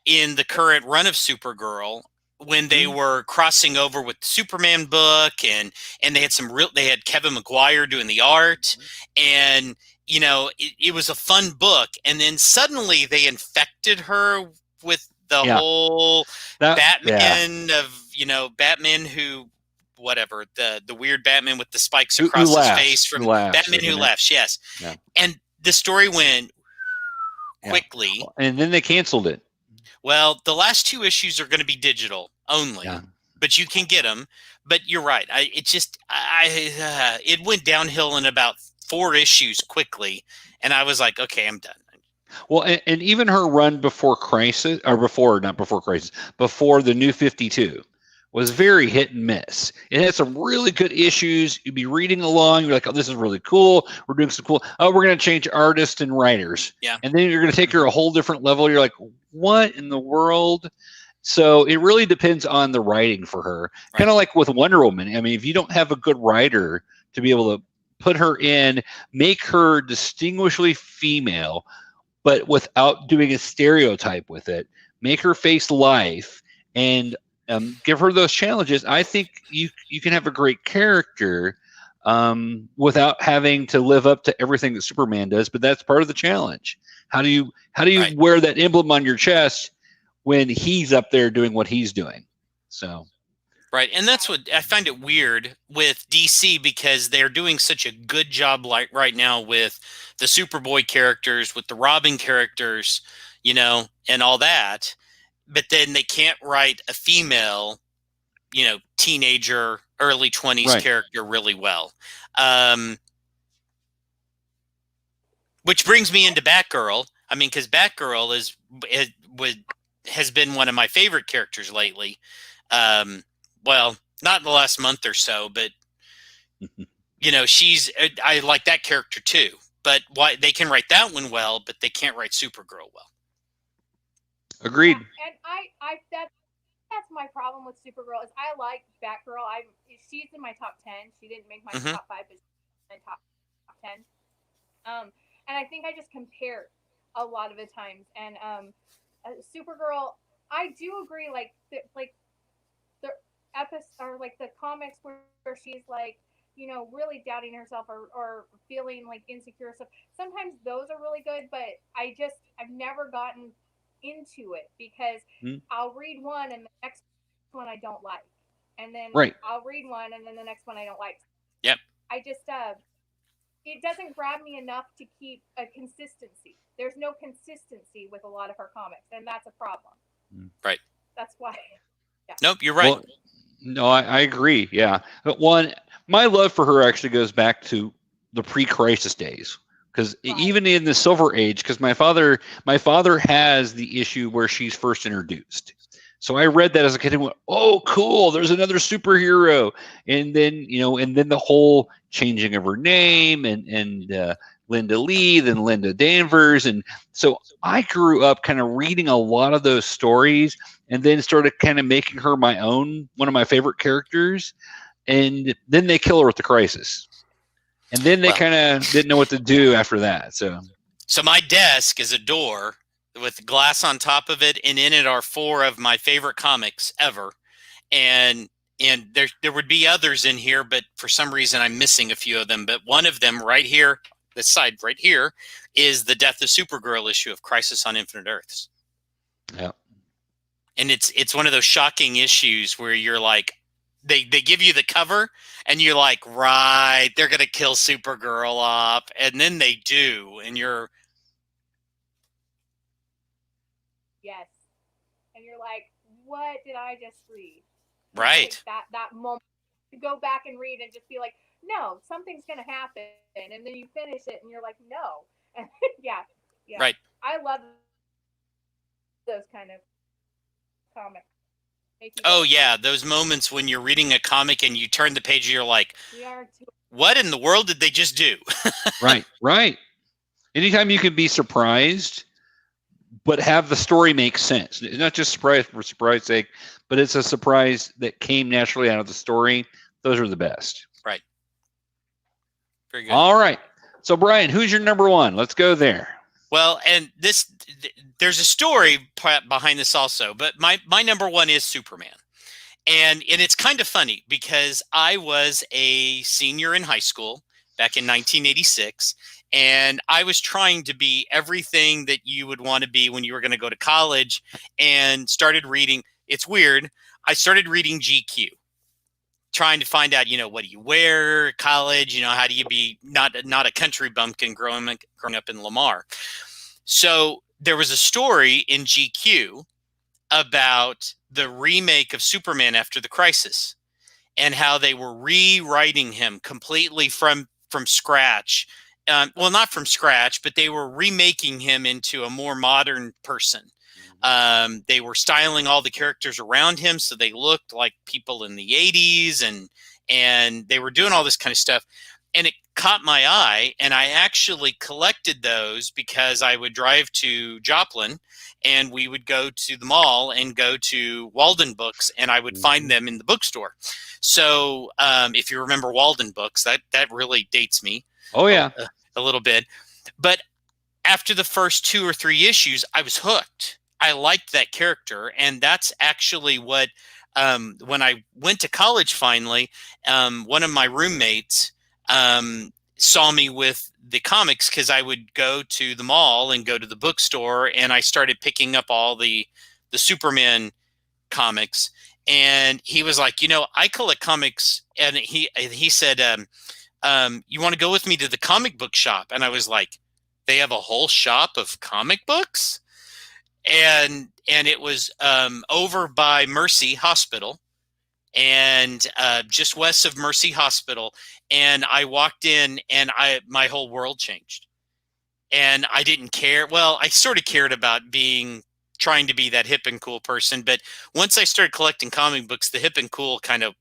in the current run of Supergirl when they were crossing over with the Superman book, and they had they had Kevin McGuire doing the art, and it was a fun book. And then suddenly they infected her with the whole Batman Batman who, whatever, the weird Batman with the spikes Who across his laughs, face from who laughs, Batman Who isn't it? Laughs, yes. Yeah. And the story went Yeah. quickly. And then they canceled it. Well, the last 2 issues are going to be digital only, Yeah. but you can get them. But you're right. It went downhill in about 4 issues quickly, and I was like, okay, I'm done. Well, and even her run before Crisis, or not before Crisis, before the New 52, was very hit and miss. It had some really good issues. You'd be reading along, you're like, oh, this is really cool. We're doing some cool. Oh, we're going to change artists and writers. Yeah. And then you're going to take her a whole different level. You're like, what in the world? So it really depends on the writing for her. Right. Kind of like with Wonder Woman. I mean, if you don't have a good writer to be able to put her in, make her distinguishingly female, but without doing a stereotype with it, make her face life and give her those challenges. I think you can have a great character without having to live up to everything that Superman does. But that's part of the challenge. How do you Right. wear that emblem on your chest when he's up there doing what he's doing? So. Right, and that's what I find it weird with DC, because they're doing such a good job right now with the Superboy characters, with the Robin characters, and all that. But then they can't write a female, teenager, early 20s Right. character really well. Which brings me into Batgirl. I mean, because Batgirl has been one of my favorite characters lately. Well, not in the last month or so, but I like that character too. But why they can write that one well, but they can't write Supergirl well. Agreed. Yeah, and that's my problem with Supergirl is I like Batgirl. She's in my top 10. She didn't make my top 5, but she's in my top 10. And I think I just compare a lot of the times. And Supergirl, I do agree. Like the episode or like the comics where she's like, really doubting herself or feeling like insecure stuff. Sometimes those are really good, but I've never gotten into it because I'll read one and the next one I don't like, and then I'll read one and then the next one I don't like. Yep. I just it doesn't grab me enough to keep a consistency. There's no consistency with a lot of her comics, and that's a problem. Right. That's why. Yeah. Nope, you're right. Well, no, I agree. Yeah. But my love for her actually goes back to the pre-crisis days. Because even in the Silver Age, because my father has the issue where she's first introduced. So I read that as a kid and went, oh, cool, there's another superhero. And then, the whole changing of her name and Linda Lee, then Linda Danvers. And so I grew up kind of reading a lot of those stories and then started kind of making her my own, one of my favorite characters. And then they kill her with the Crisis. And then they kind of didn't know what to do after that. So my desk is a door with glass on top of it, and in it are 4 of my favorite comics ever. And there would be others in here, but for some reason I'm missing a few of them. But one of them right here, this side right here, is the Death of Supergirl issue of Crisis on Infinite Earths. Yeah. And it's one of those shocking issues where you're like, they give you the cover and you're like, right, they're going to kill Supergirl off. And then they do. And you're. Yes. And you're like, what did I just read? Right. Like that moment to go back and read and just be like, no, something's going to happen. And then you finish it and you're like, no. And yeah. Right. I love those kind of comics. Oh, yeah. Those moments when you're reading a comic and you turn the page and you're like, what in the world did they just do? Right. Anytime you can be surprised, but have the story make sense. Not just surprise for surprise's sake, but it's a surprise that came naturally out of the story. Those are the best. Right. Very good. All right. So, Bryan, who's your number 1? Let's go there. Well, and there's a story behind this also, but my number 1 is Superman. And it's kind of funny because I was a senior in high school back in 1986, and I was trying to be everything that you would want to be when you were going to go to college, and started reading it's weird. I started reading GQ, trying to find out, what do you wear, college, how do you be not a country bumpkin growing up in Lamar. So there was a story in GQ about the remake of Superman After the Crisis, and how they were rewriting him completely from scratch. Well, not from scratch, but they were remaking him into a more modern person. They were styling all the characters around him so they looked like people in the 80s, and they were doing all this kind of stuff. And it caught my eye, and I actually collected those because I would drive to Joplin, and we would go to the mall and go to Walden Books, and I would find them in the bookstore. So if you remember Walden Books, that really dates me. Oh, yeah. A little bit. But after the first 2 or 3 issues, I was hooked. I liked that character, and that's actually what, when I went to college finally, one of my roommates saw me with the comics, because I would go to the mall and go to the bookstore, and I started picking up all the Superman comics. And he was like, I collect comics. And he said, you want to go with me to the comic book shop? And I was like, they have a whole shop of comic books? And it was over by Mercy Hospital, and just west of Mercy Hospital. And I walked in, and my whole world changed. And I didn't care. Well, I sort of cared about trying to be that hip and cool person. But once I started collecting comic books, the hip and cool kind of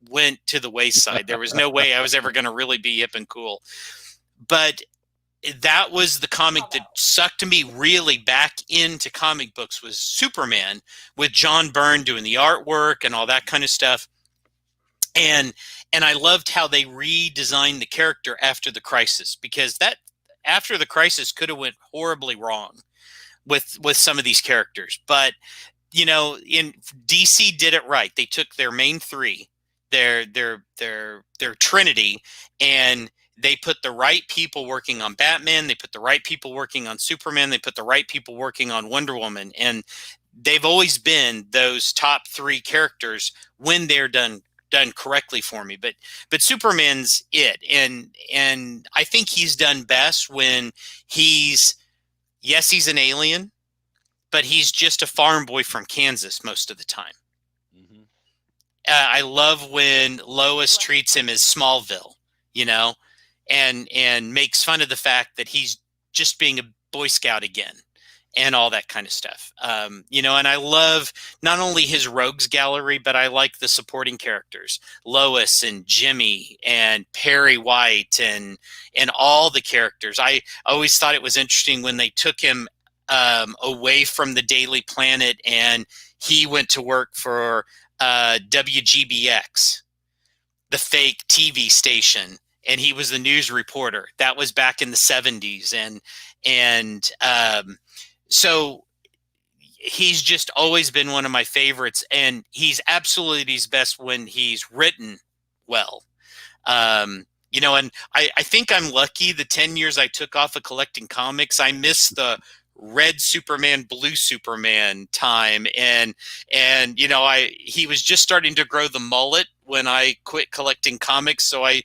went to the wayside. There was no way I was ever going to really be hip and cool. But that was the comic that sucked me really back into comic books, was Superman, with John Byrne doing the artwork and all that kind of stuff. And I loved how they redesigned the character after the Crisis, because that After the Crisis could have went horribly wrong with some of these characters. But in DC did it right. They took their main 3, their trinity, and they put the right people working on Batman. They put the right people working on Superman. They put the right people working on Wonder Woman. And they've always been those top 3 characters when they're done correctly for me. But Superman's it. And I think he's done best when he's an alien, but he's just a farm boy from Kansas most of the time. I love when Lois treats him as Smallville, and makes fun of the fact that he's just being a Boy Scout again, and all that kind of stuff. And I love not only his rogues gallery, but I like the supporting characters, Lois and Jimmy and Perry White and all the characters. I always thought it was interesting when they took him away from the Daily Planet, and he went to work for WGBX, the fake TV station, and he was the news reporter. That was back in the 70s. And so he's just always been one of my favorites, and he's absolutely his best when he's written well. And I think I'm lucky. The 10 years I took off of collecting comics, I missed the red Superman, blue Superman time. And he was just starting to grow the mullet when I quit collecting comics. So I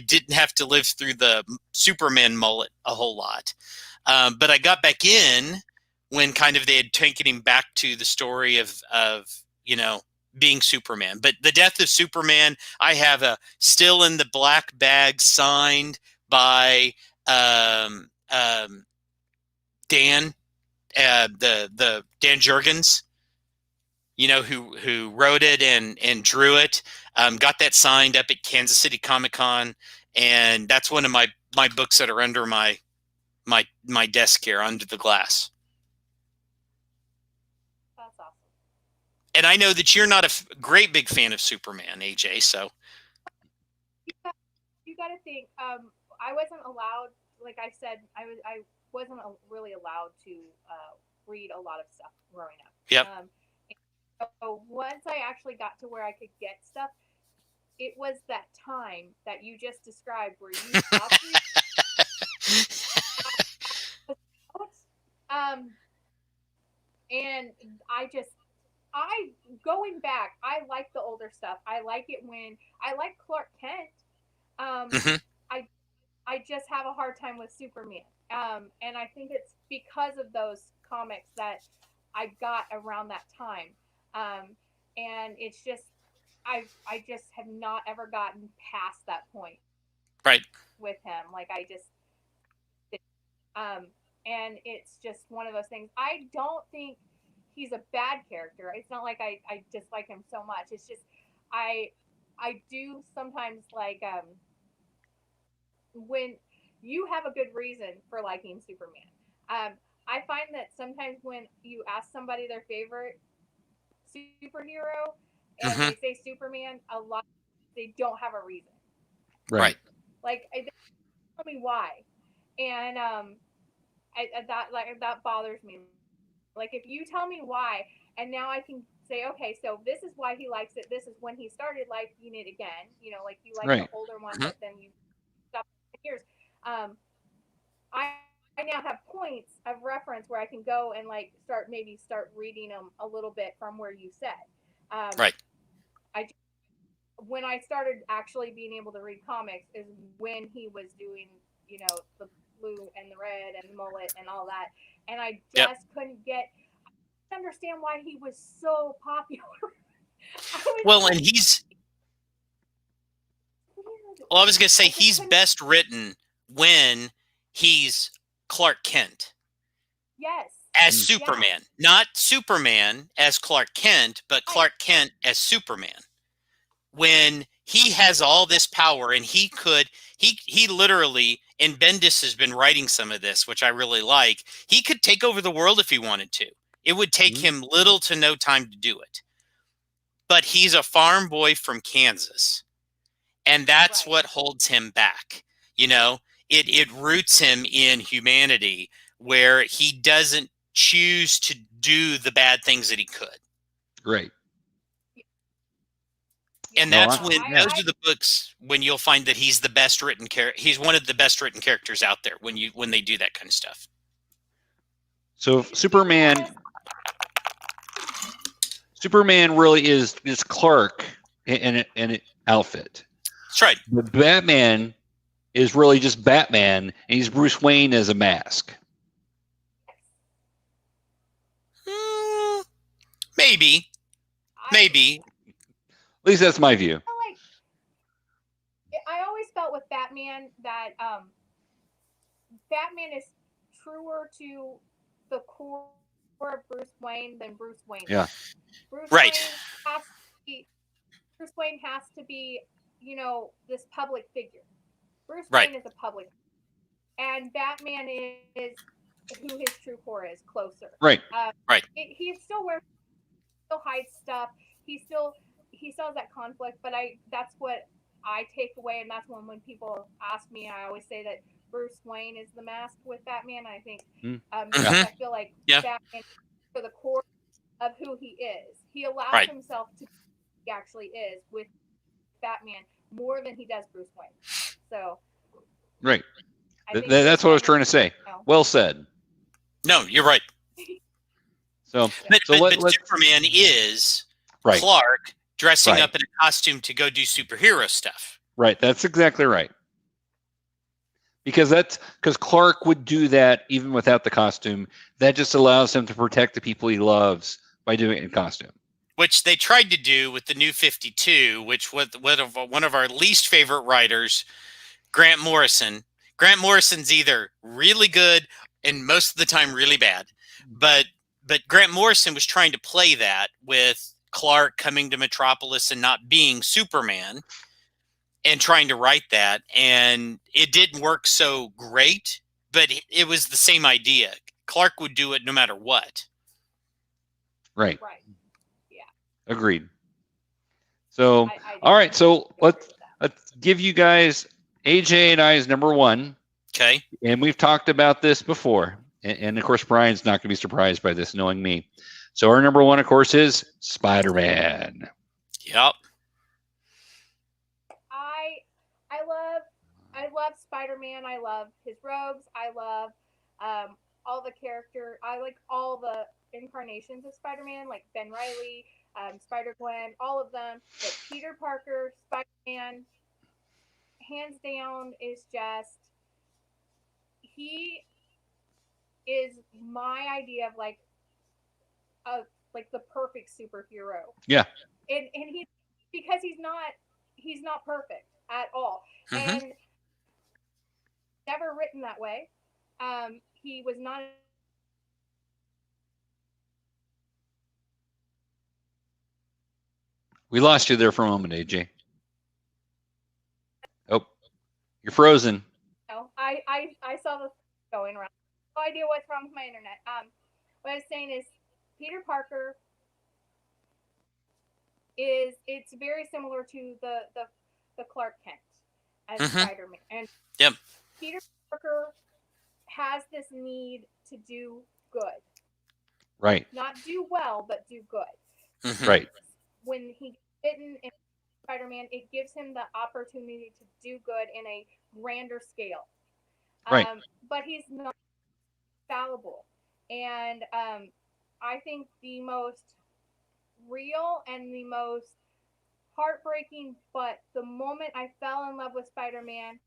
didn't have to live through the Superman mullet a whole lot. But I got back in when kind of they had taken him back to the story of being Superman. But the death of Superman, I have a still in the black bag signed by Dan, the Dan Jurgens, who wrote it and drew it. Got that signed up at Kansas City Comic-Con, and that's one of my books that are under my desk here under the glass. That's awesome. And I know that you're not a great big fan of Superman, AJ. So you got to think. I wasn't allowed, like I said, I wasn't really allowed to read a lot of stuff growing up. Yep. So once I actually got to where I could get stuff, it was that time that you just described where you stopped reading. And Going back, I like the older stuff. I like it when I like Clark Kent. Hmm. I I just have a hard time with Superman. And I think it's because of those comics that I got around that time. Um, and it's just I just have not ever gotten past that point Right. with him. Like I just um, and it's just one of those things. I don't think he's a bad character. It's not like I dislike him so much. It's just I I do sometimes like when you have a good reason for liking Superman. I find that sometimes when you ask somebody their favorite superhero and Hmm. they say Superman, a lot they don't have a reason. Right. Right. Like they tell me why, and that bothers me. Like if you tell me why, and now I can say, okay, so this is why he likes it. This is when he started liking it again. You know, like you like the Right. older one, Hmm. but then you stop years. Um, I now have points of reference where I can go and like start reading them a little bit from where you said. Um, Right. I when I started actually being able to read comics is when he was doing, you know, the blue and the red and the mullet and all that, and I Yep. just couldn't get understand why he was so popular. I was Well, and like, he's, weird. well, I was going to say I just he's couldn't. best written when he's Clark Kent Yes, as Mm. yeah, Superman, not Superman as Clark Kent, but right, Clark Kent as Superman. When he has all this power and he literally, and Bendis has been writing some of this, which I really like, he could take over the world if he wanted to. It would take Mm. him little to no time to do it. But he's a farm boy from Kansas, and that's right, what holds him back. You know, it roots him in humanity where he doesn't choose to do the bad things that he could. Right. And yeah. No, that's I, No, when yeah. those are the books when you'll find that he's the best written character. He's one of the best written characters out there when they do that kind of stuff. So People always Superman really is Clark in an outfit. That's right. But Batman is really just Batman, and he's Bruce Wayne as a mask. Mm, maybe, I maybe. At least that's my view. feel like I always felt with Batman that Batman is truer to the core of Bruce Wayne than Bruce Wayne is. Yeah. Bruce Wayne Right, has to be Bruce Wayne has to be, you know, this public figure. Bruce right, Wayne is a public, and Batman is who his true core is, closer. Right. right. He still wears, still hides stuff. He still has that conflict, but I that's what I take away, and that's when people ask me, I always say that Bruce Wayne is the mask with Batman. I think Mm. Yeah. because Hmm. I feel like Yeah, Batman for the core of who he is. He allows right. himself to be who he actually is with Batman more than he does Bruce Wayne. So Right. I think Bruce That's what I was Wayne is, trying to say. you know, Well said. No, you're right. So yeah, But so let let's Superman is right. Clark dressing Right. up in a costume to go do superhero stuff. Right. That's exactly right. Because Clark would do that even without the costume. That just allows him to protect the people he loves by doing it in costume. Which they tried to do with the New 52, which was one of our least favorite writers, Grant Morrison. Grant Morrison's either really good and most of the time really bad, but Grant Morrison was trying to play that with Clark coming to Metropolis and not being Superman and trying to write that, and it didn't work so great, but it was the same idea. Clark would do it no matter what. Right. right. Yeah, Agreed. So I all do right. So agree with that. let's give you guys AJ and I's number one. Okay. And we've talked about this before. And of course, Brian's not going to be surprised by this, knowing me. So our number one, of course, is Spider-Man. Yep. I I love Spider Man. I love his robes. I love all the character. I like all the incarnations of Spider-Man, like Ben Reilly, Spider-Gwen, all of them. But Peter Parker, Spider-Man, hands down, is just, he is my idea of like the perfect superhero. Yeah. And he, because he's not perfect at all. And never written that way. He was not. We lost you there for a moment, AJ. Oh, you're frozen. No, I saw the going around. No idea what's wrong with my internet. What I was saying is, Peter Parker is, it's very similar to the Clark Kent as Spider-Man, and Peter Parker has this need to do good. Right. Not do well, but do good. Right. When he gets bitten in Spider-Man, it gives him the opportunity to do good in a grander scale. Right. But he's not fallible. And I think the most real and the most heartbreaking, but the moment I fell in love with Spider-Man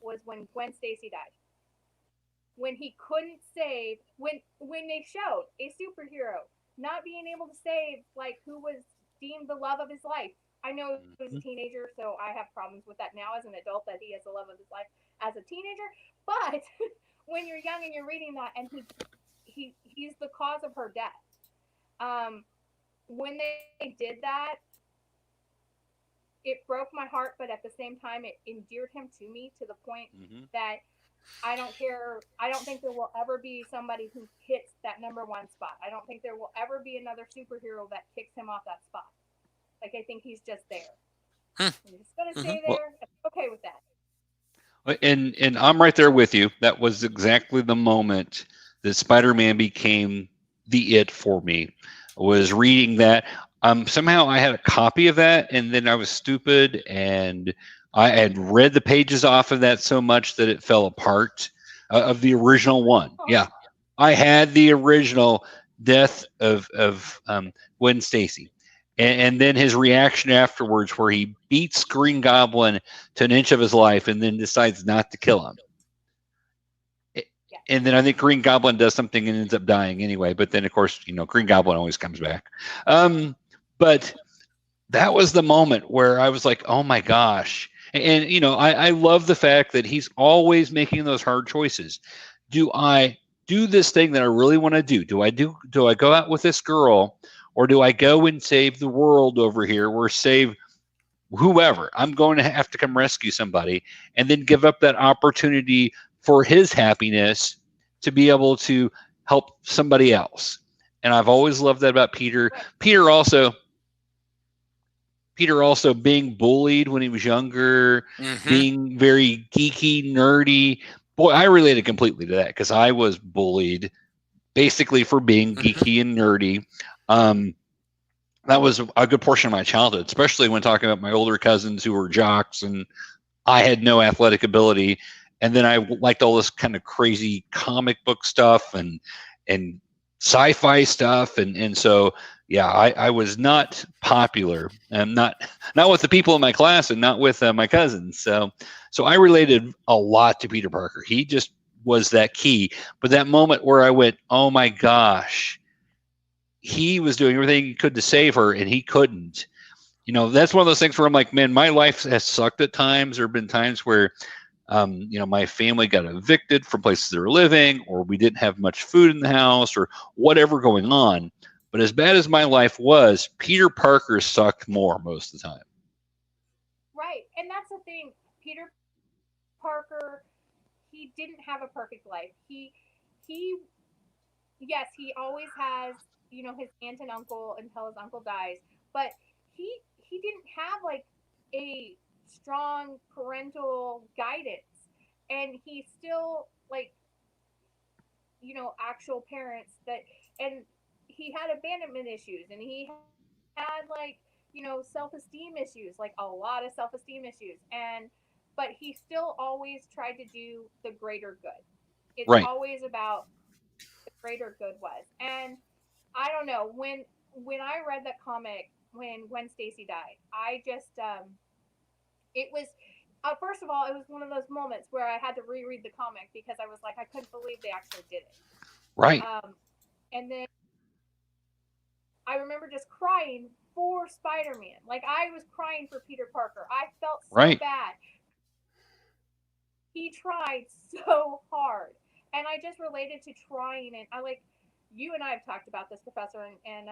was when Gwen Stacy died. When he couldn't save, when they showed a superhero not being able to save, like, who was deemed the love of his life. I know he was a teenager, so I have problems with that now as an adult, that he has the love of his life as a teenager. But when you're young and you're reading that, and he's the cause of her death. When they did that, it broke my heart, but at the same time, it endeared him to me to the point that I don't care. I don't think there will ever be somebody who hits that number one spot. I don't think there will ever be another superhero that kicks him off that spot. Like, I think he's just there. He's just going to stay there. I'm okay with that. And I'm right there with you. That was exactly the moment that Spider-Man became the it for me. Was reading that. Somehow I had a copy of that, and then I was stupid, and I had read the pages off of that so much that it fell apart, of the original one. Yeah, I had the original death of Gwen Stacy, and then his reaction afterwards, where he beats Green Goblin to an inch of his life, and then decides not to kill him. And then I think Green Goblin does something and ends up dying anyway. But then, of course, Green Goblin always comes back. But that was the moment where I was like, oh my gosh. And, I love the fact that he's always making those hard choices. Do I do this thing that I really want to do? Do I go out with this girl, or do I go and save the world over here, or save whoever? I'm going to have to come rescue somebody, and then give up that opportunity for his happiness to be able to help somebody else. And I've always loved that about Peter. Peter also being bullied when he was younger, being very geeky, nerdy. Boy, I related completely to that, because I was bullied basically for being geeky and nerdy. That was a good portion of my childhood, especially when talking about my older cousins who were jocks and I had no athletic ability. And then I liked all this kind of crazy comic book stuff and sci-fi stuff. And so, yeah, I was not popular, and not with the people in my class, and not with my cousins. So I related a lot to Peter Parker. He just was that key. But that moment where I went, oh my gosh, he was doing everything he could to save her, and he couldn't. That's one of those things where I'm like, man, my life has sucked at times. There have been times where my family got evicted from places they were living, or we didn't have much food in the house, or whatever going on. But as bad as my life was, Peter Parker sucked more most of the time. Right. And that's the thing. Peter Parker, he didn't have a perfect life. He yes, he always has, his aunt and uncle until his uncle dies, but he didn't have like a strong parental guidance, and he still, like, actual parents that, and he had abandonment issues, and he had, like, self-esteem issues, like a lot of self-esteem issues, but he still always tried to do the greater good. It's right. always about the greater good was. And I don't know, when I read that comic when Gwen Stacy died, I just it was first of all, it was one of those moments where I had to reread the comic because I was like, I couldn't believe they actually did it. Right. And then I remember just crying for Spider-Man. Like, I was crying for Peter Parker. I felt so bad. He tried so hard. And I just related to trying. And I like, you and I have talked about this, Professor, and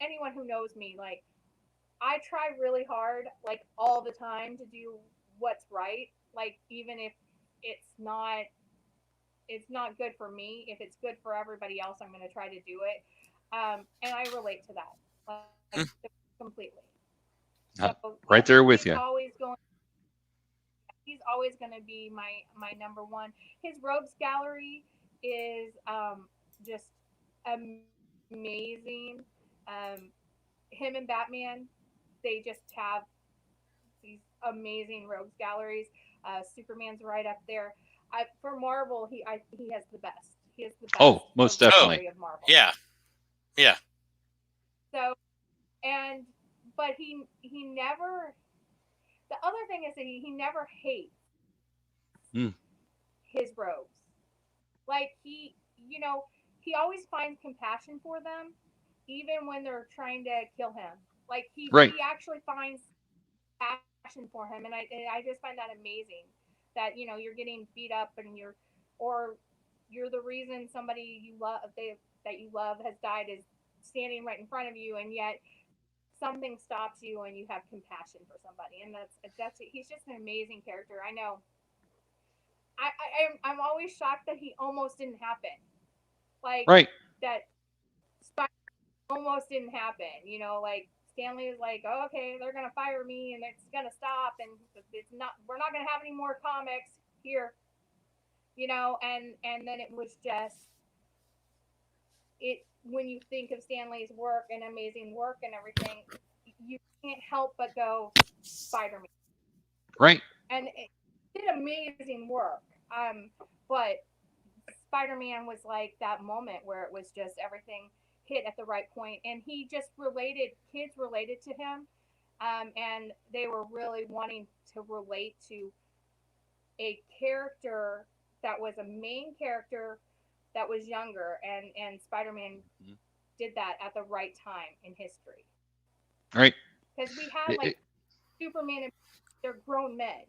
anyone who knows me, like, I try really hard, like, all the time to do what's right. Like, even if it's not good for me, if it's good for everybody else, I'm going to try to do it. And I relate to that, like, completely. So right there with you. He's always going to be my number one. His rogues gallery is just amazing. Him and Batman, they just have these amazing rogues galleries. Superman's right up there. For Marvel, he has the best. He has the best. Oh, most definitely. Of Marvel. Yeah. So, but he never. The other thing is that he never hates his rogues. Like, he always finds compassion for them, even when they're trying to kill him. Like, he actually finds passion for him, and I just find that amazing. That you're getting beat up, and you're the reason somebody you love that you love has died is standing right in front of you, and yet something stops you and you have compassion for somebody, and that's he's just an amazing character. I know. I'm always shocked that he almost didn't happen. Like, that almost didn't happen. Like, Stanley was like, oh, okay, they're gonna fire me and it's gonna stop, and we're not gonna have any more comics here. And then it was just it when you think of Stanley's work and amazing work and everything, you can't help but go Spider-Man. Right. And it did amazing work. But Spider-Man was like that moment where it was just everything hit at the right point, and he just kids related to him, and they were really wanting to relate to a character that was a main character that was younger, and Spider-Man did that at the right time in history. Right. Because we had, like, Superman and they're grown men,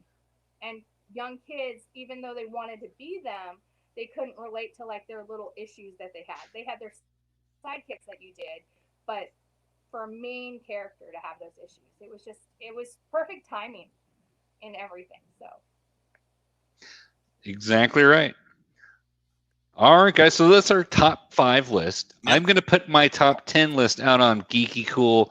and young kids, even though they wanted to be them, they couldn't relate to, like, their little issues that they had. They had their sidekicks that you did, but for a main character to have those issues, it was perfect timing in everything. So exactly right. All right, guys. So that's our top 5 list. Yep. I'm going to put my top 10 list out on Geeky Kool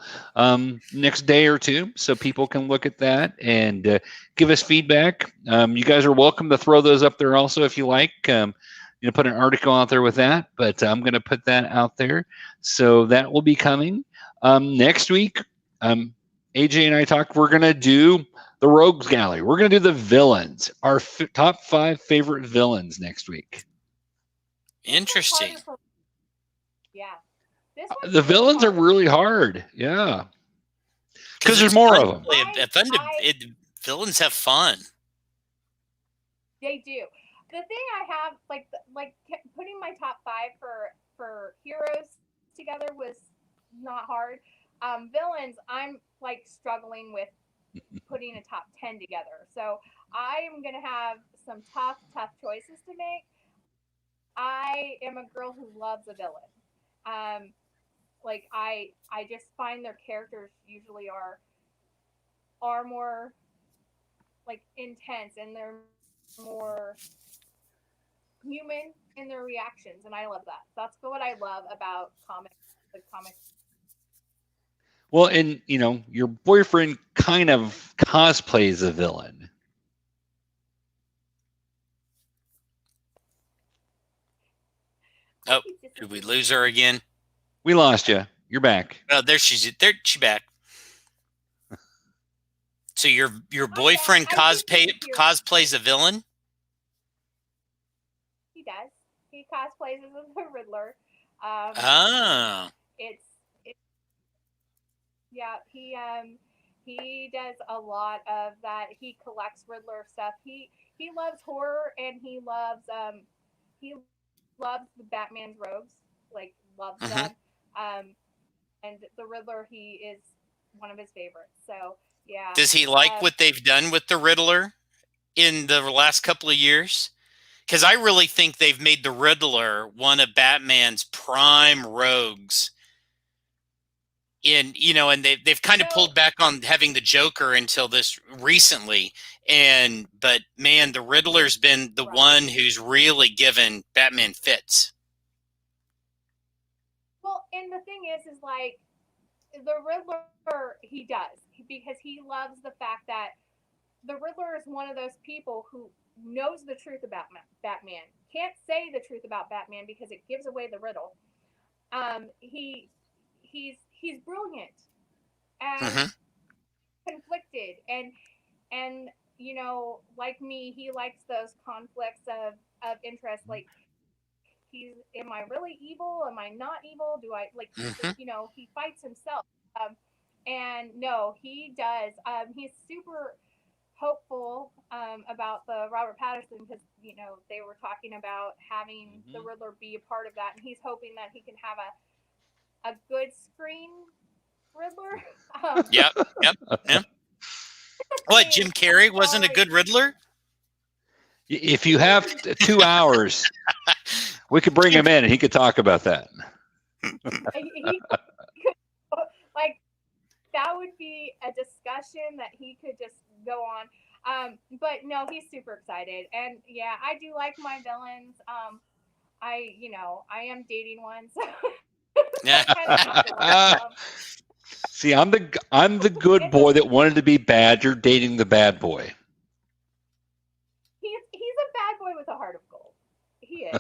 next day or two, so people can look at that and give us feedback. You guys are welcome to throw those up there also if you like. Put an article out there with that, but I'm going to put that out there. So that will be coming next week. AJ and I talked. We're going to do the Rogues Gallery. We're going to do the villains, our top 5 favorite villains next week. Interesting. Yeah. The villains are really hard. Yeah. Because there's more of them. Villains have fun. They do. The thing I have, like putting my top 5 for heroes together was not hard. Villains, I'm, like, struggling with putting a top 10 together. So I am going to have some tough choices to make. I am a girl who loves a villain. Like, I just find their characters usually are more, like, intense, and they're more human in their reactions, and I love that. That's what I love about the comics. Well, and your boyfriend kind of cosplays a villain. Oh, did we lose her again? We lost you. You're back. Oh, there she's back. So your boyfriend cosplays a villain? He does. He cosplays as the Riddler. Oh. It's yeah, he does a lot of that. He collects Riddler stuff. He loves horror, and he loves the Batman's robes, like loves them. Hmm. Um, and the Riddler, he is one of his favorites. So yeah, Does he like what they've done with the Riddler in the last couple of years? Because I really think they've made the Riddler one of Batman's prime rogues. And they've kind of pulled back on having the Joker until this recently. But man, the Riddler's been the one who's really given Batman fits. well, and the thing is like the Riddler, he does because he loves the fact that the Riddler is one of those people who knows the truth about Batman. Can't say the truth about Batman because it gives away the riddle. He's brilliant and Hmm. conflicted, and like me, he likes those conflicts of interest. Like am I really evil? Am I not evil? Do I like Hmm. he fights himself. Um, and no, he does. He's super hopeful about the Robert Patterson because they were talking about having the Riddler be a part of that, and he's hoping that he can have a good screen Riddler. Yep. Yep. Yep. What, Jim Carrey wasn't a good Riddler? If you have 2 hours, we could bring him in and he could talk about that. he like that would be a discussion that he could just go on. But no, he's super excited, and yeah, I do like my villains. I am dating one, so Yeah. I kind of have to like them. See, I'm the good boy that wanted to be bad. You're dating the bad boy. He's a bad boy with a heart of gold. He is.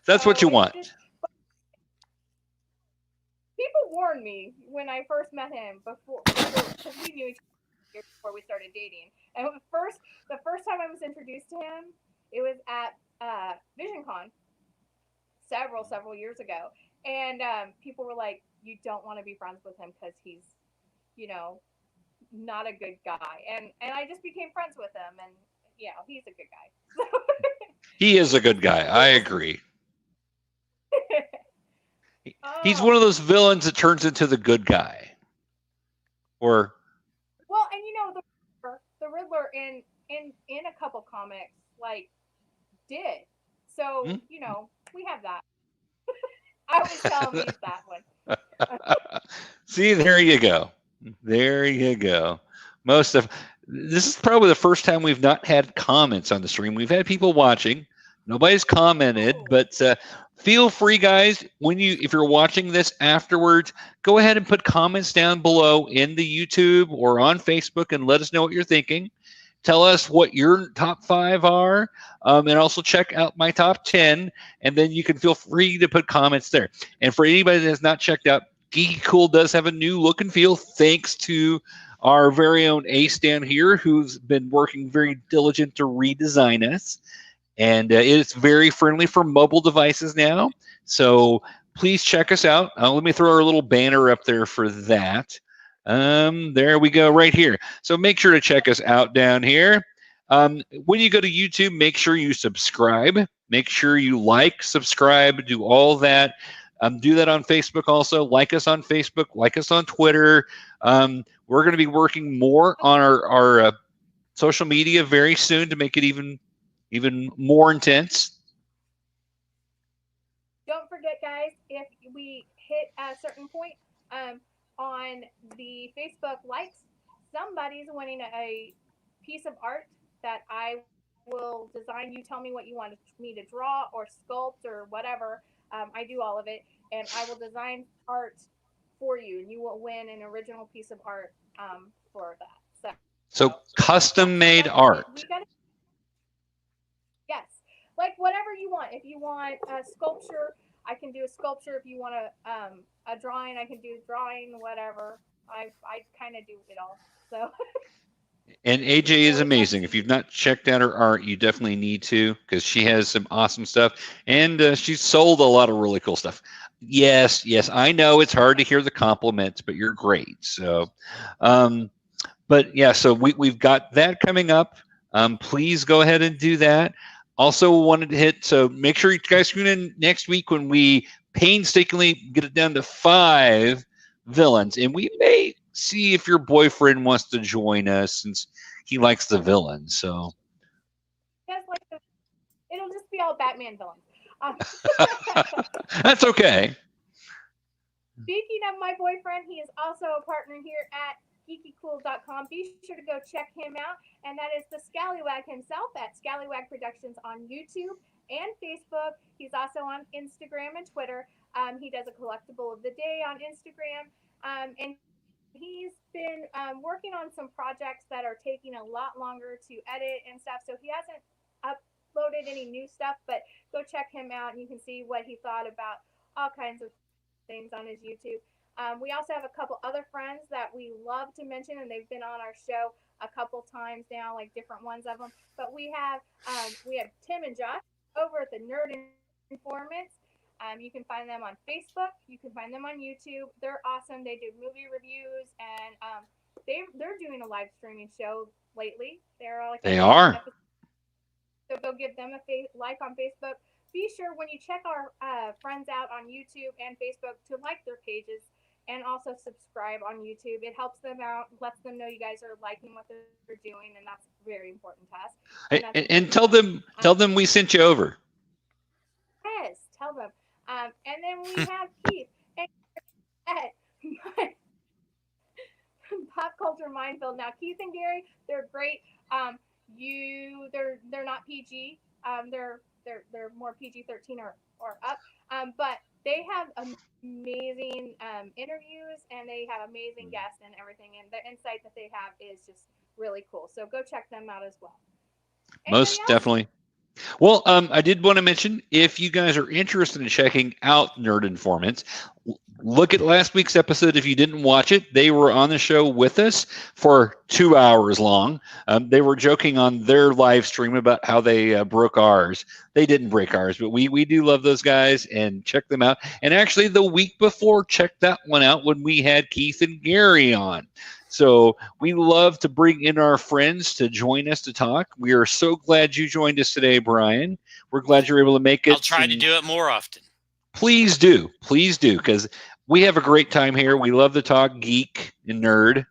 That's what you want. People warned me when I first met him before because we knew each other before we started dating. And the first time I was introduced to him, it was at VisionCon several years ago, and people were like, "You don't want to be friends with him because he's, you know, not a good guy." And I just became friends with him, and he's a good guy. He is a good guy. I agree. He's one of those villains that turns into the good guy. Or well, and the Riddler in a couple comics like did. So we have that. I always tell him use that one. see, there you go. There you go. Most of this is probably the first time we've not had comments on the stream. We've had people watching. Nobody's commented, but feel free, guys. If you're watching this afterwards, go ahead and put comments down below in the YouTube or on Facebook and let us know what you're thinking. Tell us what your top 5 are, and also check out my top 10, and then you can feel free to put comments there. And for anybody that has not checked out, Geeky Kool does have a new look and feel thanks to our very own Ace down here, who's been working very diligent to redesign us. And it's very friendly for mobile devices now. So please check us out. Let me throw our little banner up there for that. There we go, right here. So make sure to check us out down here. When you go to YouTube, make sure you subscribe. Make sure you like, subscribe, do all that. Do that on Facebook also. Like us on Facebook. Like us on Twitter. We're going to be working more on our social media very soon to make it even more intense. Don't forget, guys, if we hit a certain point on the Facebook likes, somebody's winning a piece of art that I will design. You tell me what you want me to draw or sculpt or whatever. I do all of it, and I will design art for you, and you will win an original piece of art for that. So custom made art. Yes, like whatever you want. If you want a sculpture, I can do a sculpture. If you want a drawing, I can do drawing. Whatever. I kind of do it all. So. And AJ is amazing. If you've not checked out her art, you definitely need to, because she has some awesome stuff, and she's sold a lot of really cool stuff. Yes, I know it's hard to hear the compliments, but you're great. So, but yeah, so we've got that coming up. Please go ahead and do that. Also wanted to hit, so make sure you guys tune in next week when we painstakingly get it down to 5 villains, and we may see if your boyfriend wants to join us since he likes the villains. So it'll just be all Batman villains. That's okay. Speaking of my boyfriend, he is also a partner here at GeekyKOOL.com. Be sure to go check him out. And that is the Scallywag himself at Scallywag Productions on YouTube and Facebook. He's also on Instagram and Twitter. He does a collectible of the day on Instagram. And he's been working on some projects that are taking a lot longer to edit and stuff. So he hasn't uploaded any new stuff, but go check him out and you can see what he thought about all kinds of things on his YouTube. We also have a couple other friends that we love to mention, and they've been on our show a couple times now, like different ones of them. But we have Tim and Josh over at the Nerd Informants. You can find them on Facebook. You can find them on YouTube. They're awesome. They do movie reviews, and they're doing a live streaming show lately. They are. So go give them a like on Facebook. Be sure when you check our friends out on YouTube and Facebook to like their pages and also subscribe on YouTube. It helps them out, lets them know you guys are liking what they're doing, and that's very important to us. And tell them we sent you over. Yes, tell them. And then we have Keith and Pop Culture Minefield. Now, Keith and Gary, they're great. They're not PG. They're more PG-13 or up. But they have amazing interviews, and they have amazing guests and everything. And the insight that they have is just really cool. So go check them out as well. Most definitely. Well, I did want to mention, if you guys are interested in checking out Nerd Informants, look at last week's episode. If you didn't watch it, they were on the show with us for 2 hours long. They were joking on their live stream about how they broke ours. They didn't break ours, but we do love those guys, and check them out. And actually, the week before, check that one out when we had Keith and Gary on. So we love to bring in our friends to join us to talk. We are so glad you joined us today, Bryan. We're glad you're able to make it. I'll try to do it more often. Please do, because we have a great time here. We love to talk geek and nerd.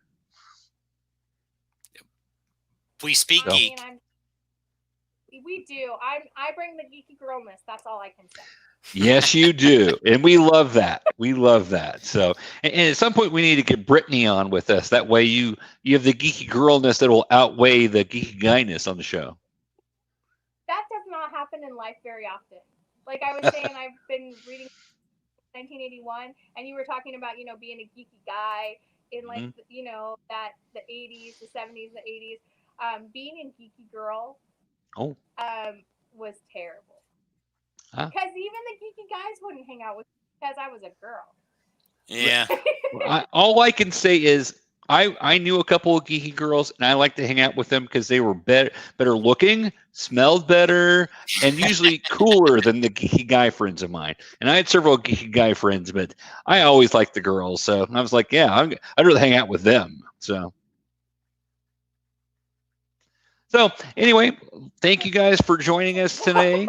We speak geek. We do. I bring the geeky girlness. That's all I can say. Yes, you do. And we love that. We love that. So, and at some point we need to get Brittany on with us. That way you have the geeky girlness that will outweigh the geeky guyness on the show. That does not happen in life very often. Like I was saying, I've been reading 1981, and you were talking about, being a geeky guy in like, that the 80s, the 70s, the 80s. Being a geeky girl was terrible. Huh? Because even the geeky guys wouldn't hang out with me because I was a girl. Yeah. All I can say is I knew a couple of geeky girls, and I liked to hang out with them because they were better looking, smelled better, and usually cooler than the geeky guy friends of mine. And I had several geeky guy friends, but I always liked the girls. So I was like, yeah, I'd rather hang out with them. So anyway, thank you guys for joining us today.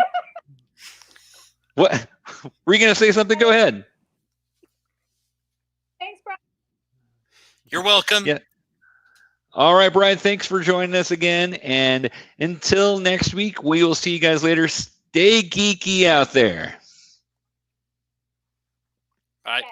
What? Were you going to say something? Go ahead. Thanks, Bryan. You're welcome. Yeah. All right, Bryan, thanks for joining us again. And until next week, we will see you guys later. Stay geeky out there. Bye.